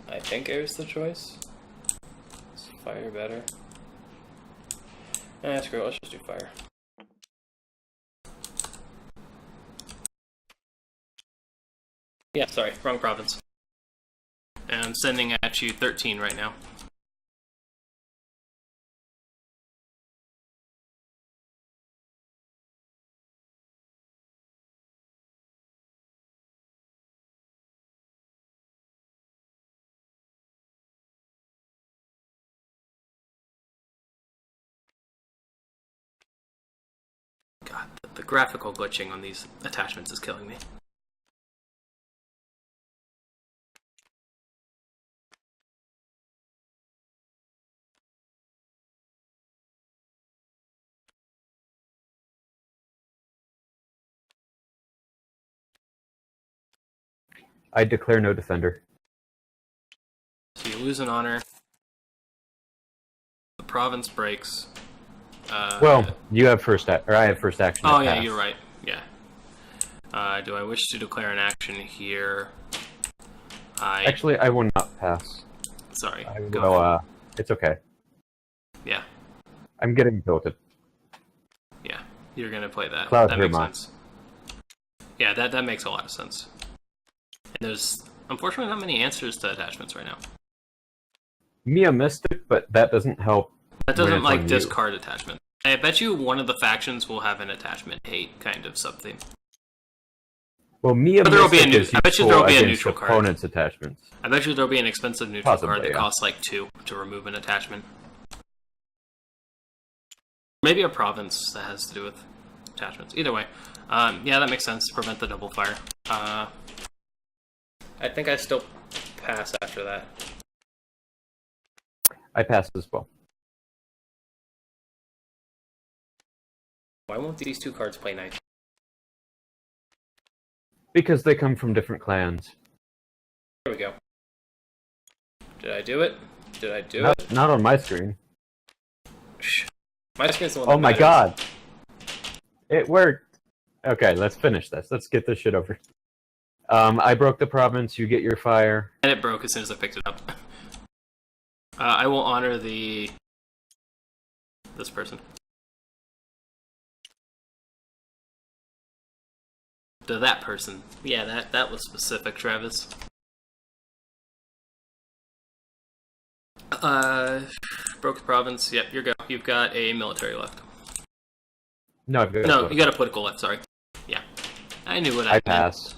I think air's the choice. Is fire better? Screw it, let's just do fire. Yeah, sorry, wrong province. And I'm sending at you 13 right now. God, the graphical glitching on these attachments is killing me. I declare no defender. So you lose an honor. The province breaks. Well, you have first or I have first action. Oh to yeah, pass. you're right. Yeah. Do I wish to declare an action here? Actually, I will not pass. Sorry. I Go will, ahead. it's okay. Yeah. I'm getting tilted. Yeah. You're gonna play that. Cloud That makes Herma. sense. Yeah, that makes a lot of sense. And there's unfortunately not many answers to attachments right now. Mia Mystic, but that doesn't help. That when doesn't it's like on you. discard attachment. I bet you one of the factions will have an attachment hate kind of something. Well, Mia But there will be a Mystic new- is I bet you useful there will be a against neutral card. opponent's attachments. I bet you there'll be an expensive neutral Possibly, card that yeah. costs like 2 to remove an attachment. Maybe a province that has to do with attachments. Either way, yeah, that makes sense. Prevent the double fire. I think I still pass after that. I pass as well. Why won't these 2 cards play nice? Because they come from different clans. There we go. Did I do it? Did I do Not, it? not on my screen. Shh. My screen's the one Oh that my matters. god! It worked! Okay, let's finish this. Let's get this shit over. I broke the province, you get your fire. And it broke as soon as I picked it up. I will honor this person. To that person. Yeah, that was specific, Travis. Broken province. Yep, you're go. You've got a military left. No, I've got No, you got a political left. Sorry. Yeah, I knew what I meant. pass.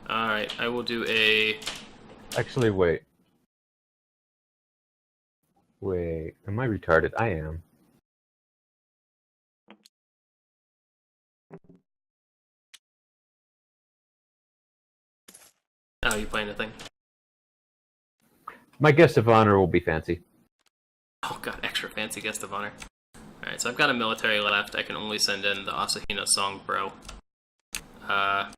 All right, I will do a. Actually, wait. Wait, am I retarded? I am. Oh, you playing a thing? My guest of honor will be fancy. Oh god, extra fancy guest of honor. Alright, so I've got a military left. I can only send in the Asahina song, bro. I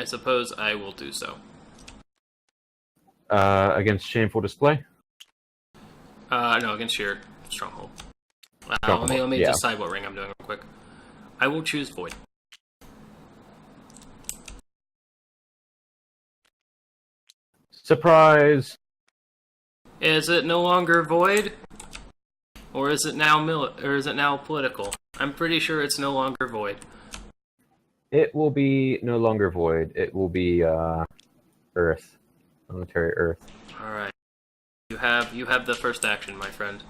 suppose I will do so. Against shameful display? No, against your stronghold. Stronghold, Let me yeah. decide what ring I'm doing real quick. I will choose Void. Surprise! Is it no longer Void? Or is it now political? I'm pretty sure it's no longer Void. It will be no longer void. It will be Earth. Military Earth. Alright. You have the first action, my friend.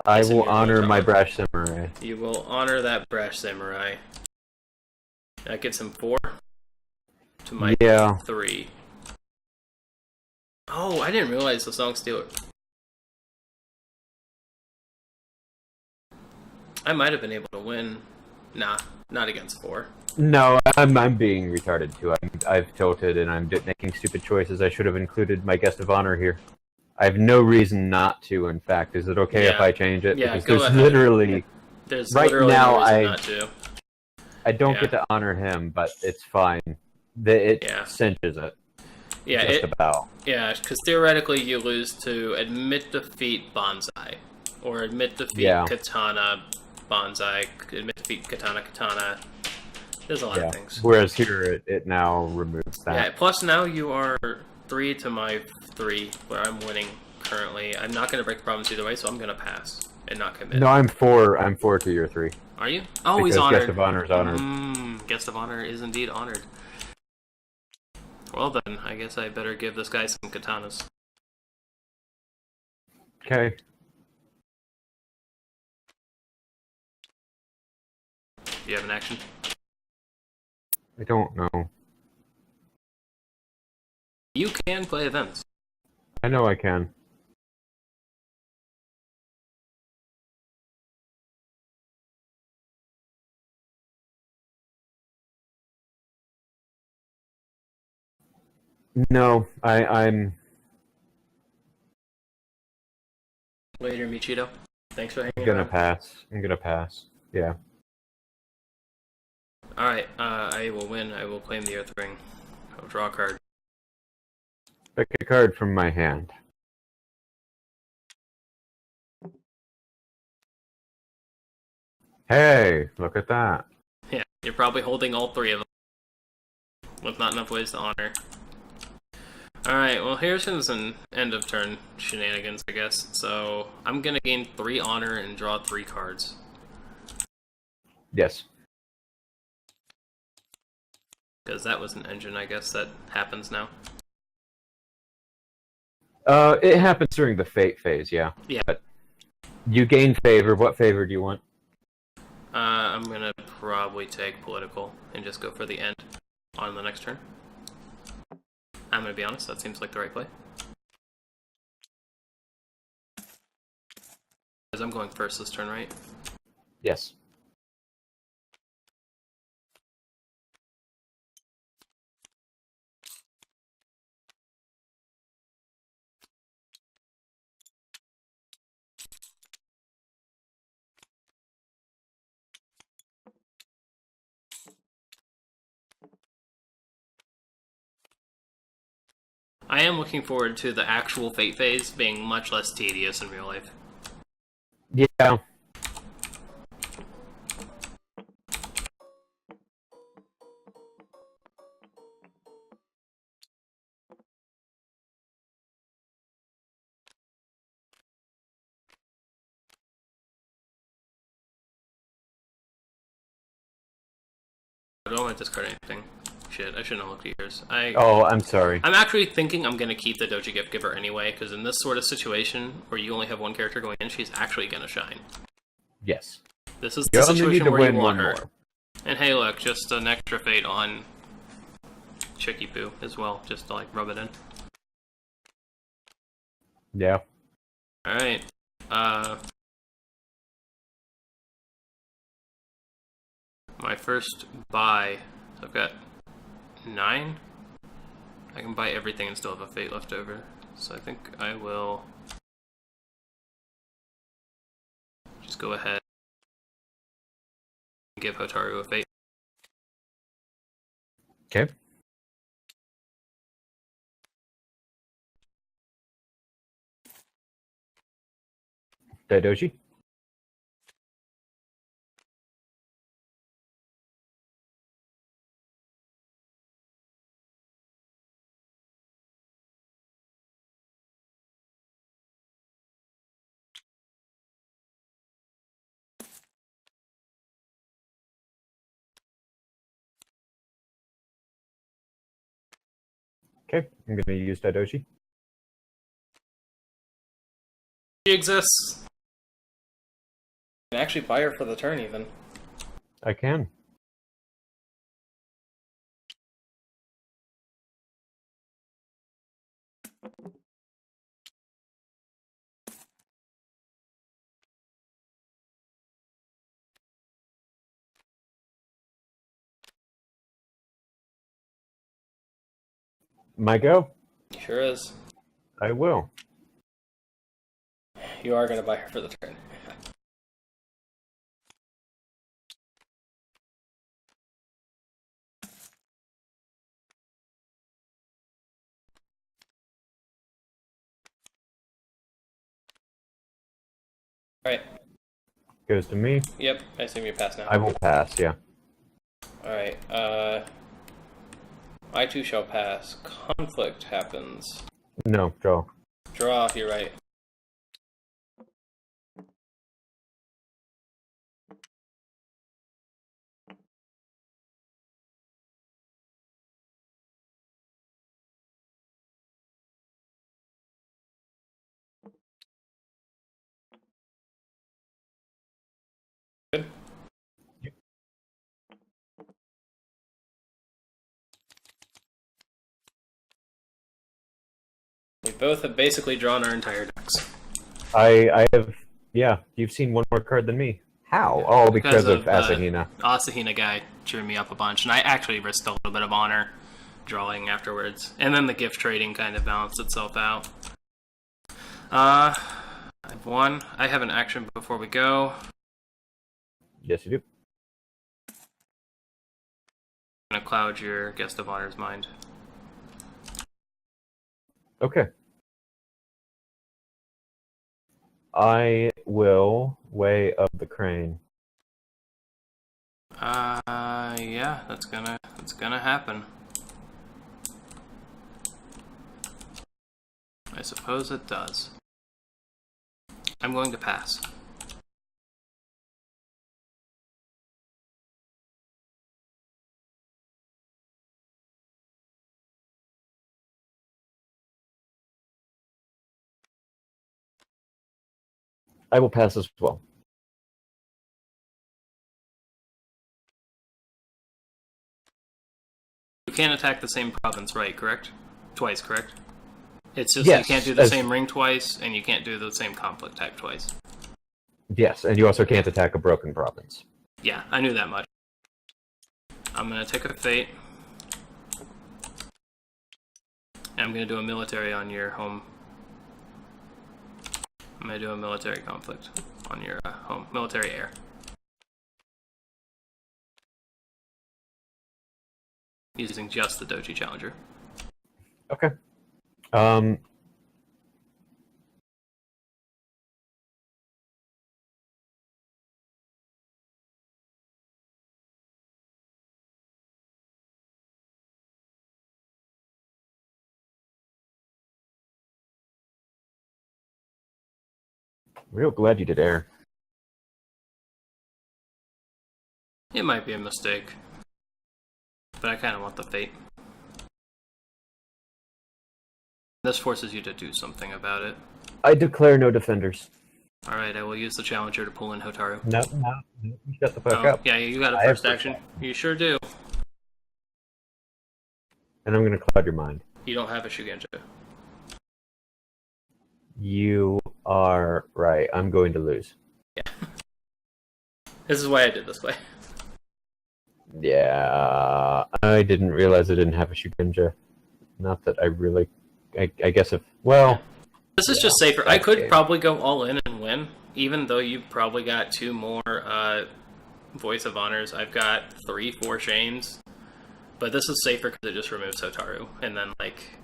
I Yes, and will you're honor going my to- brash samurai. You will honor that brash samurai. That gets him 4 to my Yeah. 3. Oh, I didn't realize the song stealer. I might have been able to win. Nah, not against 4. No, I'm being retarded too. I've tilted and I'm making stupid choices. I should have included my guest of honor here. I have no reason not to. In fact, is it okay if Yeah. I change it? Yeah, because go there's ahead. literally There's Right literally now, no reason I- not to. I don't Yeah. get to honor him, but it's fine. It Yeah. cinches it. Yeah, Just about. yeah, because theoretically you lose to admit defeat Bonsai, or admit defeat Yeah. Katana Bonsai, admit defeat Katana. There's a lot Yeah. of things. Whereas here, it now removes that. Yeah. Plus now you are 3 to my 3, where I'm winning currently. I'm not going to break the province either way, so I'm going to pass and not commit. No, I'm 4. I'm 4 to your 3. Are you? Oh, because he's honored. guest of honor is honored. Guest of honor is indeed honored. Well then, I guess I better give this guy some katanas. Okay. Do you have an action? I don't know. You can play events. I know I can. No, I'm. Later, Michito. Thanks for hanging gonna out. pass. I'm gonna pass. Yeah. Alright, I will win. I will claim the Earth Ring. I'll draw a card. Pick a card from my hand. Hey, look at that. Yeah, you're probably holding all 3 of them. With not enough ways to honor. Alright, well here's an end of turn shenanigans, I guess. So, I'm gonna gain 3 honor and draw 3 cards. Yes. Because that was an engine, I guess, that happens now. It happens during the fate phase, yeah. Yeah. But you gain favor. What favor do you want? I'm gonna probably take political and just go for the end on the next turn. I'm gonna be honest, that seems like the right play. Because I'm going first this turn, right? Yes. I am looking forward to the actual fate phase being much less tedious in real life. Yeah. I don't want to discard anything. Shit, I shouldn't have looked at yours. Oh, I'm sorry. I'm actually thinking I'm going to keep the Doji Gift Giver anyway, because in this sort of situation where you only have one character going in, she's actually going to shine. Yes. This is You the only need situation to where you win want one her. more. And hey, look, just an extra fate on Chicky Poo as well, just to like rub it in. Yeah. Alright. My first buy, so I've got 9. I can buy everything and still have a fate left over. So I think I will just go ahead and give Hotaru a fate. Okay. Daidoji? Okay, I'm going to use Daidoji. She exists! You can actually buy her for the turn, even. I can. My go? Sure is. I will. You are going to buy her for the turn. Alright. Goes to me. Yep, I assume you pass now. I will pass, yeah. Alright, I too shall pass. Conflict happens. No, draw. Draw, you're right. Good. We both have basically drawn our entire decks. I have, yeah, you've seen one more card than me. How? Oh, because of Asahina. Asahina guy cheered me up a bunch, and I actually risked a little bit of honor drawing afterwards. And then the gift trading kind of balanced itself out. I've won. I have an action before we go. Yes, you do. I'm gonna cloud your guest of honor's mind. Okay. I will Way of the Crane. Yeah, that's gonna happen. I suppose it does. I'm going to pass. I will pass as well. You can't attack the same province, right? Correct? Twice, correct? It's just Yes, you can't do the same ring twice, and you can't do the same conflict attack twice. Yes, and you also can't attack a broken province. Yeah, I knew that much. I'm gonna take a fate. And I'm gonna do a military on your home. I'm gonna do a military conflict on your home. Military air. Using just the Doji Challenger. Okay. Real glad you did air. It might be a mistake. but I kind of want the fate. This forces you to do something about it. I declare no defenders. Alright, I will use the challenger to pull in Hotaru. No, you shut the fuck Oh, up. yeah, you got a I have first action. first You sure do. And I'm gonna cloud your mind. You don't have a Shugenja. You are right. I'm going to lose. Yeah. This is why I did this way. Yeah, I didn't realize I didn't have a Shugenja. Not that I really... I guess if... Well... This is just safer. I could probably go all in and win, even though you probably got 2 more Voice of Honors. I've got 3, 4 Shames. But this is safer because it just removes Hotaru. And then, like...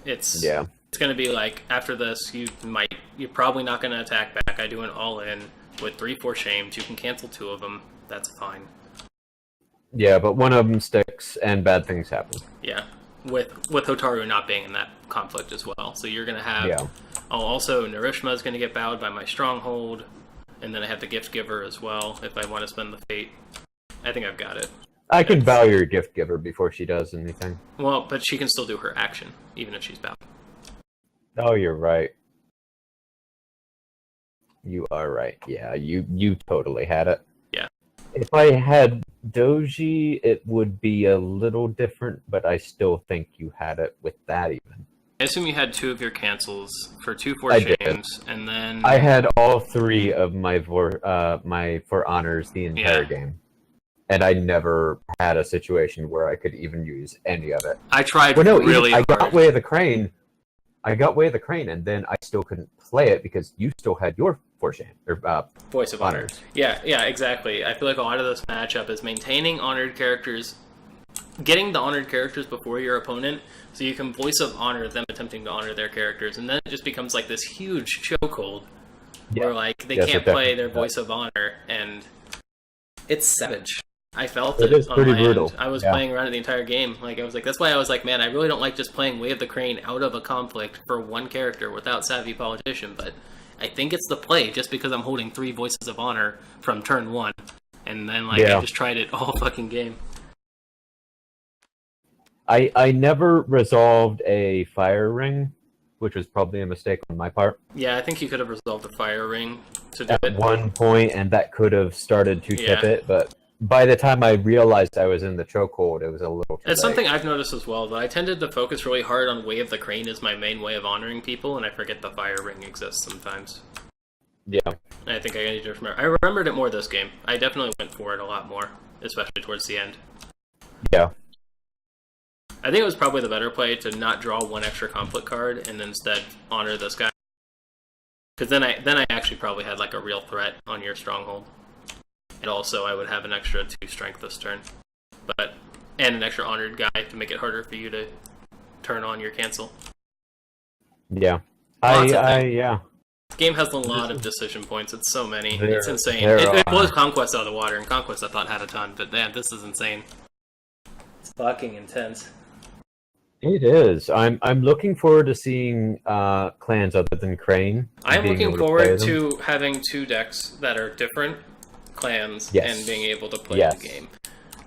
It's going to be like, after this, you're probably not going to attack back. I do an all in with 3, 4 Shames. You can cancel 2 of them. That's fine. Yeah, but one of them sticks and bad things happen. Yeah. With Hotaru not being in that conflict as well. So you're going to have... Yeah. Oh, also, Narishma is going to get bowed by my Stronghold. And then I have the Gift Giver as well, if I want to spend the Fate. I think I've got it. I can bow your Gift Giver before she does anything. Well, but she can still do her action, even if she's bowed. Oh, you're right. You are right. Yeah, you totally had it. Yeah. If I had Doji, it would be a little different, but I still think you had it with that even. I assume you had 2 of your cancels for 2 4 I Shames, and then... I had all 3 of my for honors the entire game. And I never had a situation where I could even use any of it. I tried really hard. I got Way of the Crane. And then I still couldn't play it because you still had your Voice of Honors. Yeah, exactly. I feel like a lot of this matchup is maintaining honored characters, getting the honored characters before your opponent, so you can Voice of Honor them attempting to honor their characters, and then it just becomes like this huge chokehold where like they can't play their Voice of Honor, and it's savage. I felt it is on pretty my brutal. end. I was playing around it the entire game. Like I was like, that's why I was like, man, I really don't like just playing Way of the Crane out of a conflict for one character without Savvy Politician, but I think it's the play just because I'm holding 3 Voices of Honor from turn 1, and then like I just tried it all fucking game. I never resolved a fire ring, which was probably a mistake on my part. Yeah, I think you could have resolved the fire ring to do it. At one point, and that could have started to tip it, but by the time I realized I was in the chokehold, it was a little too late. Something I've noticed as well, that I tended to focus really hard on Way of the Crane as my main way of honoring people, and I forget the fire ring exists sometimes. Yeah. I think I need to remember. I remembered it more this game. I definitely went for it a lot more, especially towards the end. Yeah. I think it was probably the better play to not draw 1 extra conflict card and instead honor this guy. Because then I actually probably had like a real threat on your Stronghold. And also I would have an extra 2 strength this turn. And an extra honored guy to make it harder for you to turn on your cancel. Yeah. Yeah. This game has a lot of decision points. It's so many. It's insane. It blows Conquest out of the water, and Conquest I thought had a ton, but man, this is insane. It's fucking intense. It is. I'm looking forward to seeing clans other than Crane. I'm looking forward to having 2 decks that are different clans and being able to play the game.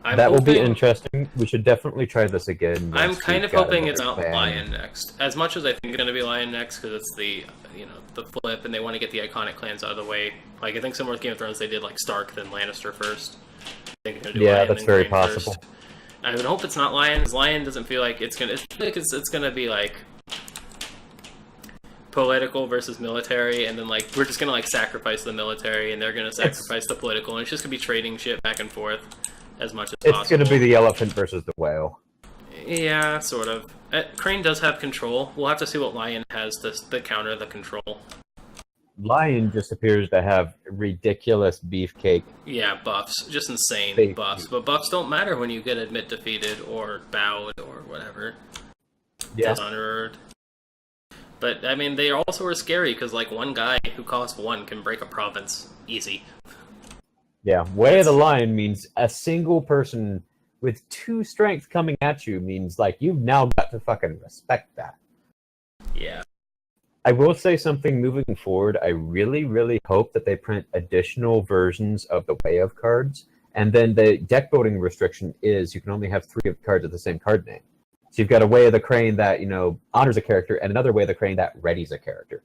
That will be interesting. We should definitely try this again. I'm kind of hoping it's not Lion next. As much as I think it's going to be Lion next, because it's the flip, and they want to get the iconic clans out of the way. Like I think similar with Game of Thrones, they did like Stark then Lannister first. I think they're going to do Lion that's very possible. First. I would hope it's not Lion, because Lion doesn't feel like it's going to. It's going to be like political versus military, and then like we're just going to like sacrifice the military, and they're going to sacrifice the political, and it's just going to be trading shit back and forth. As much as possible. It's going to be the elephant versus the whale. Yeah, sort of. Crane does have control. We'll have to see what Lion has to counter the control. Lion just appears to have ridiculous beefcake. Yeah, buffs. Just insane buffs. But buffs don't matter when you get admit defeated or bowed or whatever. Yeah. Dishonored. But, I mean, they also are scary because, like, one guy who costs 1 can break a province. Easy. Yeah, Way of the Lion means a single person with 2 strength coming at you means, like, you've now got to fucking respect that. Yeah. I will say something moving forward. I really, really hope that they print additional versions of the Way of cards And then the deck building restriction is you can only have 3 cards of the same card name. So you've got a Way of the Crane that, honors a character, and another Way of the Crane that readies a character.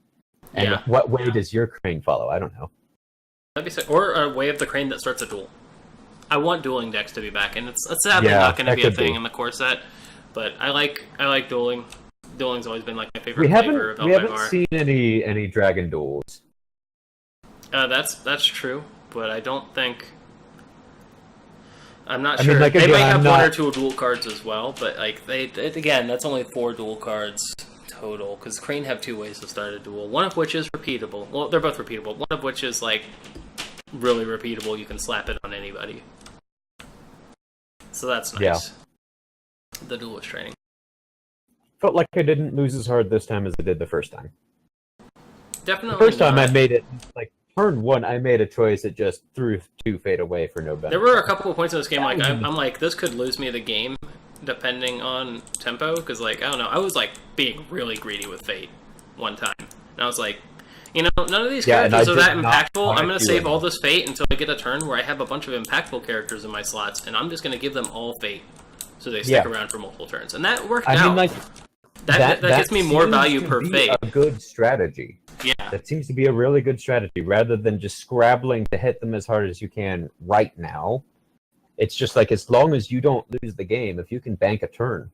And what way does your crane follow? I don't know. That'd be sick. Or a Way of the Crane that starts a duel. I want dueling decks to be back, and it's sadly not going to be a thing in the core set. But I like dueling. Dueling's always been like my favorite flavor of LBR. We haven't seen any dragon duels. That's true, but I don't think. I'm not sure. They might have 1 or 2 dual cards as well, but again, that's only 4 dual cards total. Because Crane have 2 ways to start a duel. One of which is repeatable. Well, they're both repeatable. One of which is really repeatable. You can slap it on anybody. So that's nice. Yeah. The duelist training. Felt like I didn't lose as hard this time as I did the first time. Definitely. The first time I made it turn 1, I made a choice that just threw 2 fade away for no benefit. There were a couple of points in this game, I'm like, this could lose me the game, depending on tempo, because, I don't know, I was, being really greedy with fate one time. And I was like, none of these characters are that impactful. I'm going to save all this fate until I get a turn where I have a bunch of impactful characters in my slots, and I'm just going to give them all fate, so they stick around for multiple turns. And that worked out. That gets me more value per fate. A good strategy. Yeah. That seems to be a really good strategy, rather than just scrabbling to hit them as hard as you can right now. It's just as long as you don't lose the game, if you can bank a turn,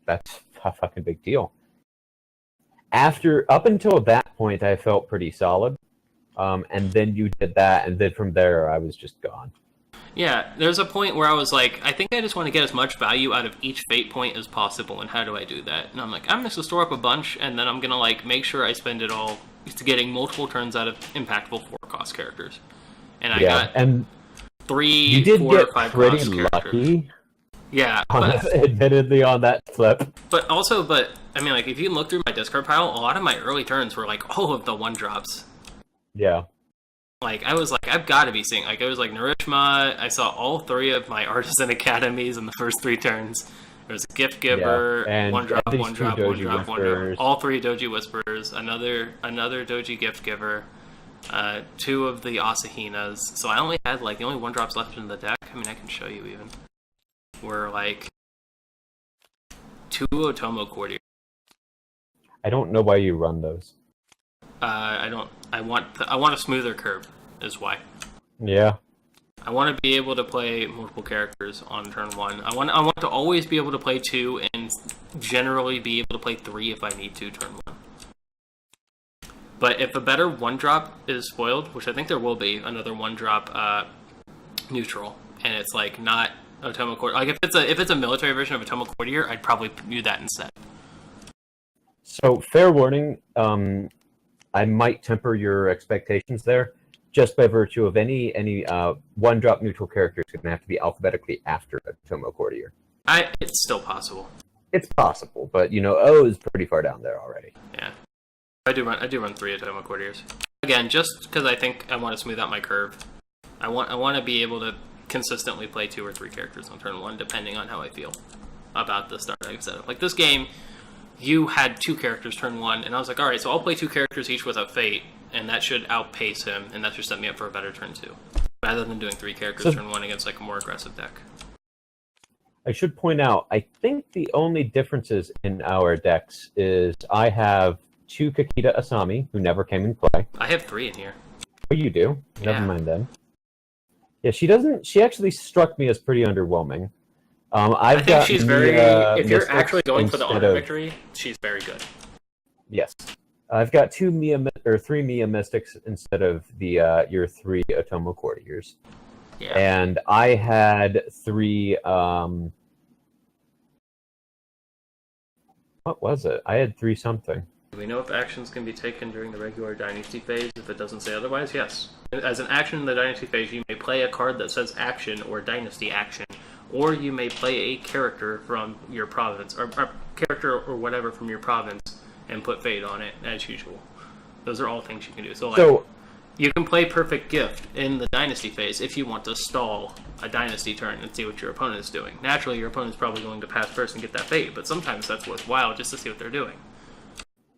that's a fucking big deal. Up until that point, I felt pretty solid. And then you did that, and then from there, I was just gone. Yeah, there's a point where I was like, I think I just want to get as much value out of each fate point as possible, and how do I do that? And I'm like, I'm just going to store up a bunch, and then I'm going to make sure I spend it all to getting multiple turns out of impactful 4-cost characters. And I got 3, 4, or 5 cost lucky. Yeah, admittedly on that flip. But if you look through my discard pile, a lot of my early turns were all of the 1-drops. Yeah. I was I've got to be seeing, it was Narishma, I saw all 3 of my Artisan Academies in the first 3 turns. There was a Gift Giver, and 1-drop, 1-drop, 1-drop, 1-drop. All 3 Doji Whisperers, another Doji Gift Giver, 2 of the Asahinas. So I only had, the only 1-drops left in the deck. I can show you even. Were, 2 Otomo Courtiers. I don't know why you run those. I don't. I want a smoother curve, is why. Yeah. I want to be able to play multiple characters on turn 1. I want to always be able to play 2 and generally be able to play 3 if I need to turn 1. But if a better 1-drop is spoiled, which I think there will be, another 1-drop neutral, and it's not Otomo Courtier. If it's a military version of Otomo Courtier, I'd probably do that instead. So fair warning, I might temper your expectations there, just by virtue of any 1-drop neutral character is going to have to be alphabetically after Otomo Courtier. It's still possible. It's possible, but O is pretty far down there already. Yeah, I do run 3 Otomo Courtiers. Again, just because I think I want to smooth out my curve. I want to be able to consistently play 2 or 3 characters on turn 1, depending on how I feel about the starting setup. This game, you had 2 characters turn 1, and I was like, alright, so I'll play 2 characters each with a fate, and that should outpace him, and that should set me up for a better turn 2. Rather than doing 3 characters turn 1 against a more aggressive deck. I should point out, I think the only differences in our decks is I have 2 Kakita Asami, who never came in play. I have 3 in here. Oh, you do? Never mind then. Yeah, she actually struck me as pretty underwhelming. I think she's very. If you're actually going for the honor victory, she's very good. Yes, I've got 3 Mia Mystics instead of your 3 Otomo Courtiers. Yeah. And I had 3. What was it? I had 3 something. Do we know if actions can be taken during the regular Dynasty phase if it doesn't say otherwise? Yes. As an action in the Dynasty phase, you may play a card that says action or Dynasty action. Or you may play a character from your province, or a character or whatever from your province, and put fate on it, as usual. Those are all things you can do. So you can play Perfect Gift in the Dynasty phase if you want to stall a Dynasty turn and see what your opponent is doing. Naturally, your opponent's probably going to pass first and get that fate, but sometimes that's worthwhile just to see what they're doing.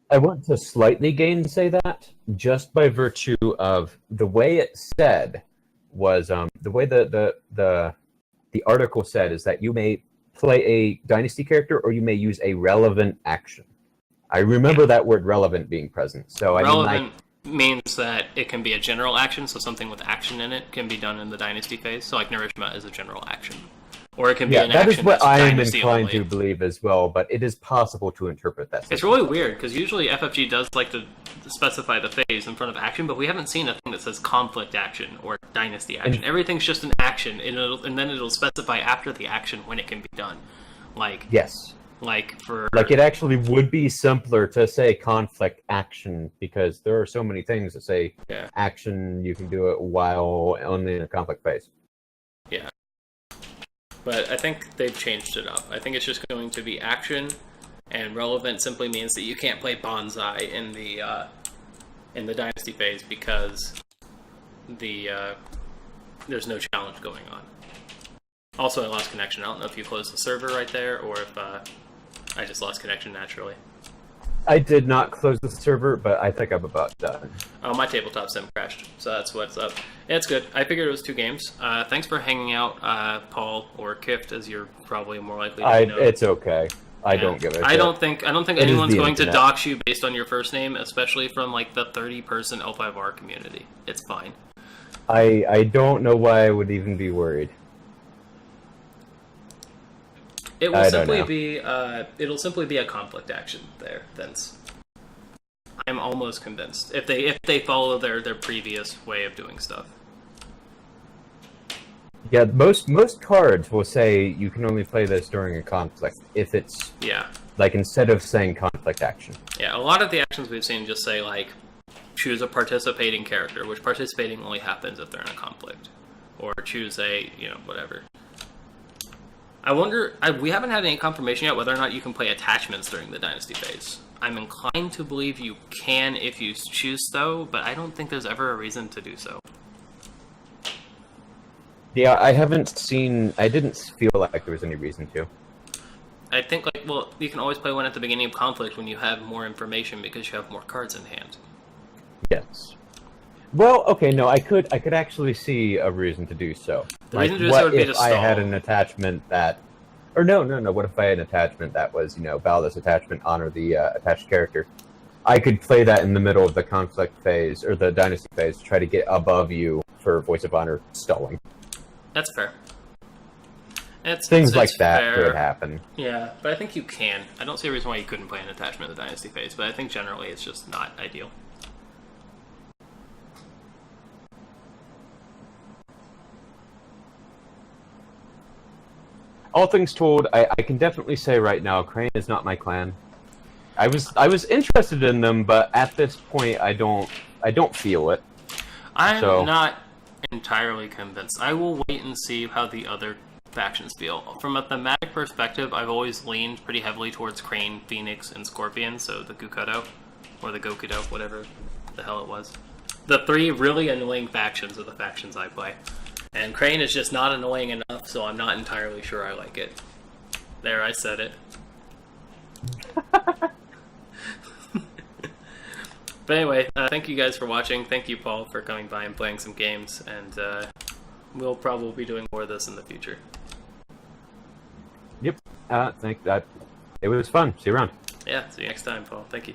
I want to slightly gainsay that, just by virtue of the way it said was the way the article said is that you may play a dynasty character or you may use a relevant action. I remember that word relevant being present. So relevant means that it can be a general action, so something with action in it can be done in the dynasty phase. So like Nourishment is a general action. Or it can be an that action is what that's I am dynasty inclined only. to believe as well, but it is possible to interpret that. It's really weird, because usually FFG does like to specify the phase in front of action, but we haven't seen a thing that says conflict action or dynasty action. Everything's just an action, and then it'll specify after the action when it can be done. Like, yes. Like it actually would be simpler to say conflict action, because there are so many things that say action, you can do it while only in a conflict phase. Yeah. But I think they've changed it up. I think it's just going to be action, and relevant simply means that you can't play Bonsai in the Dynasty phase because there's no challenge going on. Also, I lost connection. I don't know if you closed the server right there, or if I just lost connection naturally. I did not close the server, but I think I'm about done. Oh, my tabletop sim crashed, so that's what's up. Yeah, it's good. I figured it was 2 games. Thanks for hanging out, Paul, or Khift, as you're probably more likely to know. It's okay. I don't give a shit. I don't think anyone's going to dox you based on your first name, especially from like the 30-person L5R community. It's fine. I don't know why I would even be worried. It will simply be it'll simply be a conflict action there, Vince. I'm almost convinced. If they follow their previous way of doing stuff. Yeah, most cards will say you can only play this during a conflict if it's like instead of saying conflict action. Yeah, a lot of the actions we've seen just say like choose a participating character, which participating only happens if they're in a conflict, or choose a whatever. I wonder, we haven't had any confirmation yet whether or not you can play attachments during the Dynasty phase. I'm inclined to believe you can if you choose so, but I don't think there's ever a reason to do so. Yeah, I didn't feel like there was any reason to. I think, you can always play one at the beginning of conflict when you have more information because you have more cards in hand. Yes. Well, okay, no, I could actually see a reason to do so. The reason to do so would be to stall. I had an attachment that... Or no, what if I had an attachment that was, value this attachment, honor the attached character? I could play that in the middle of the conflict phase, or the dynasty phase, to try to get above you for Voice of Honor stalling. That's fair. Things like that fair. could happen. Yeah, but I think you can. I don't see a reason why you couldn't play an attachment in the dynasty phase, but I think generally it's just not ideal. All things told, I can definitely say right now, Crane is not my clan. I was interested in them, but at this point, I don't feel it. I'm not entirely convinced. I will wait and see how the other factions feel. From a thematic perspective, I've always leaned pretty heavily towards Crane, Phoenix, and Scorpion, so the Gukudo, or the Gokudo, whatever the hell it was. The 3 really annoying factions are the factions I play. And Crane is just not annoying enough, so I'm not entirely sure I like it. There, I said it. But anyway, thank you guys for watching. Thank you, Paul, for coming by and playing some games. And we'll probably be doing more of this in the future. Yep. I think that it was fun. See you around. Yeah, see you next time, Paul. Thank you.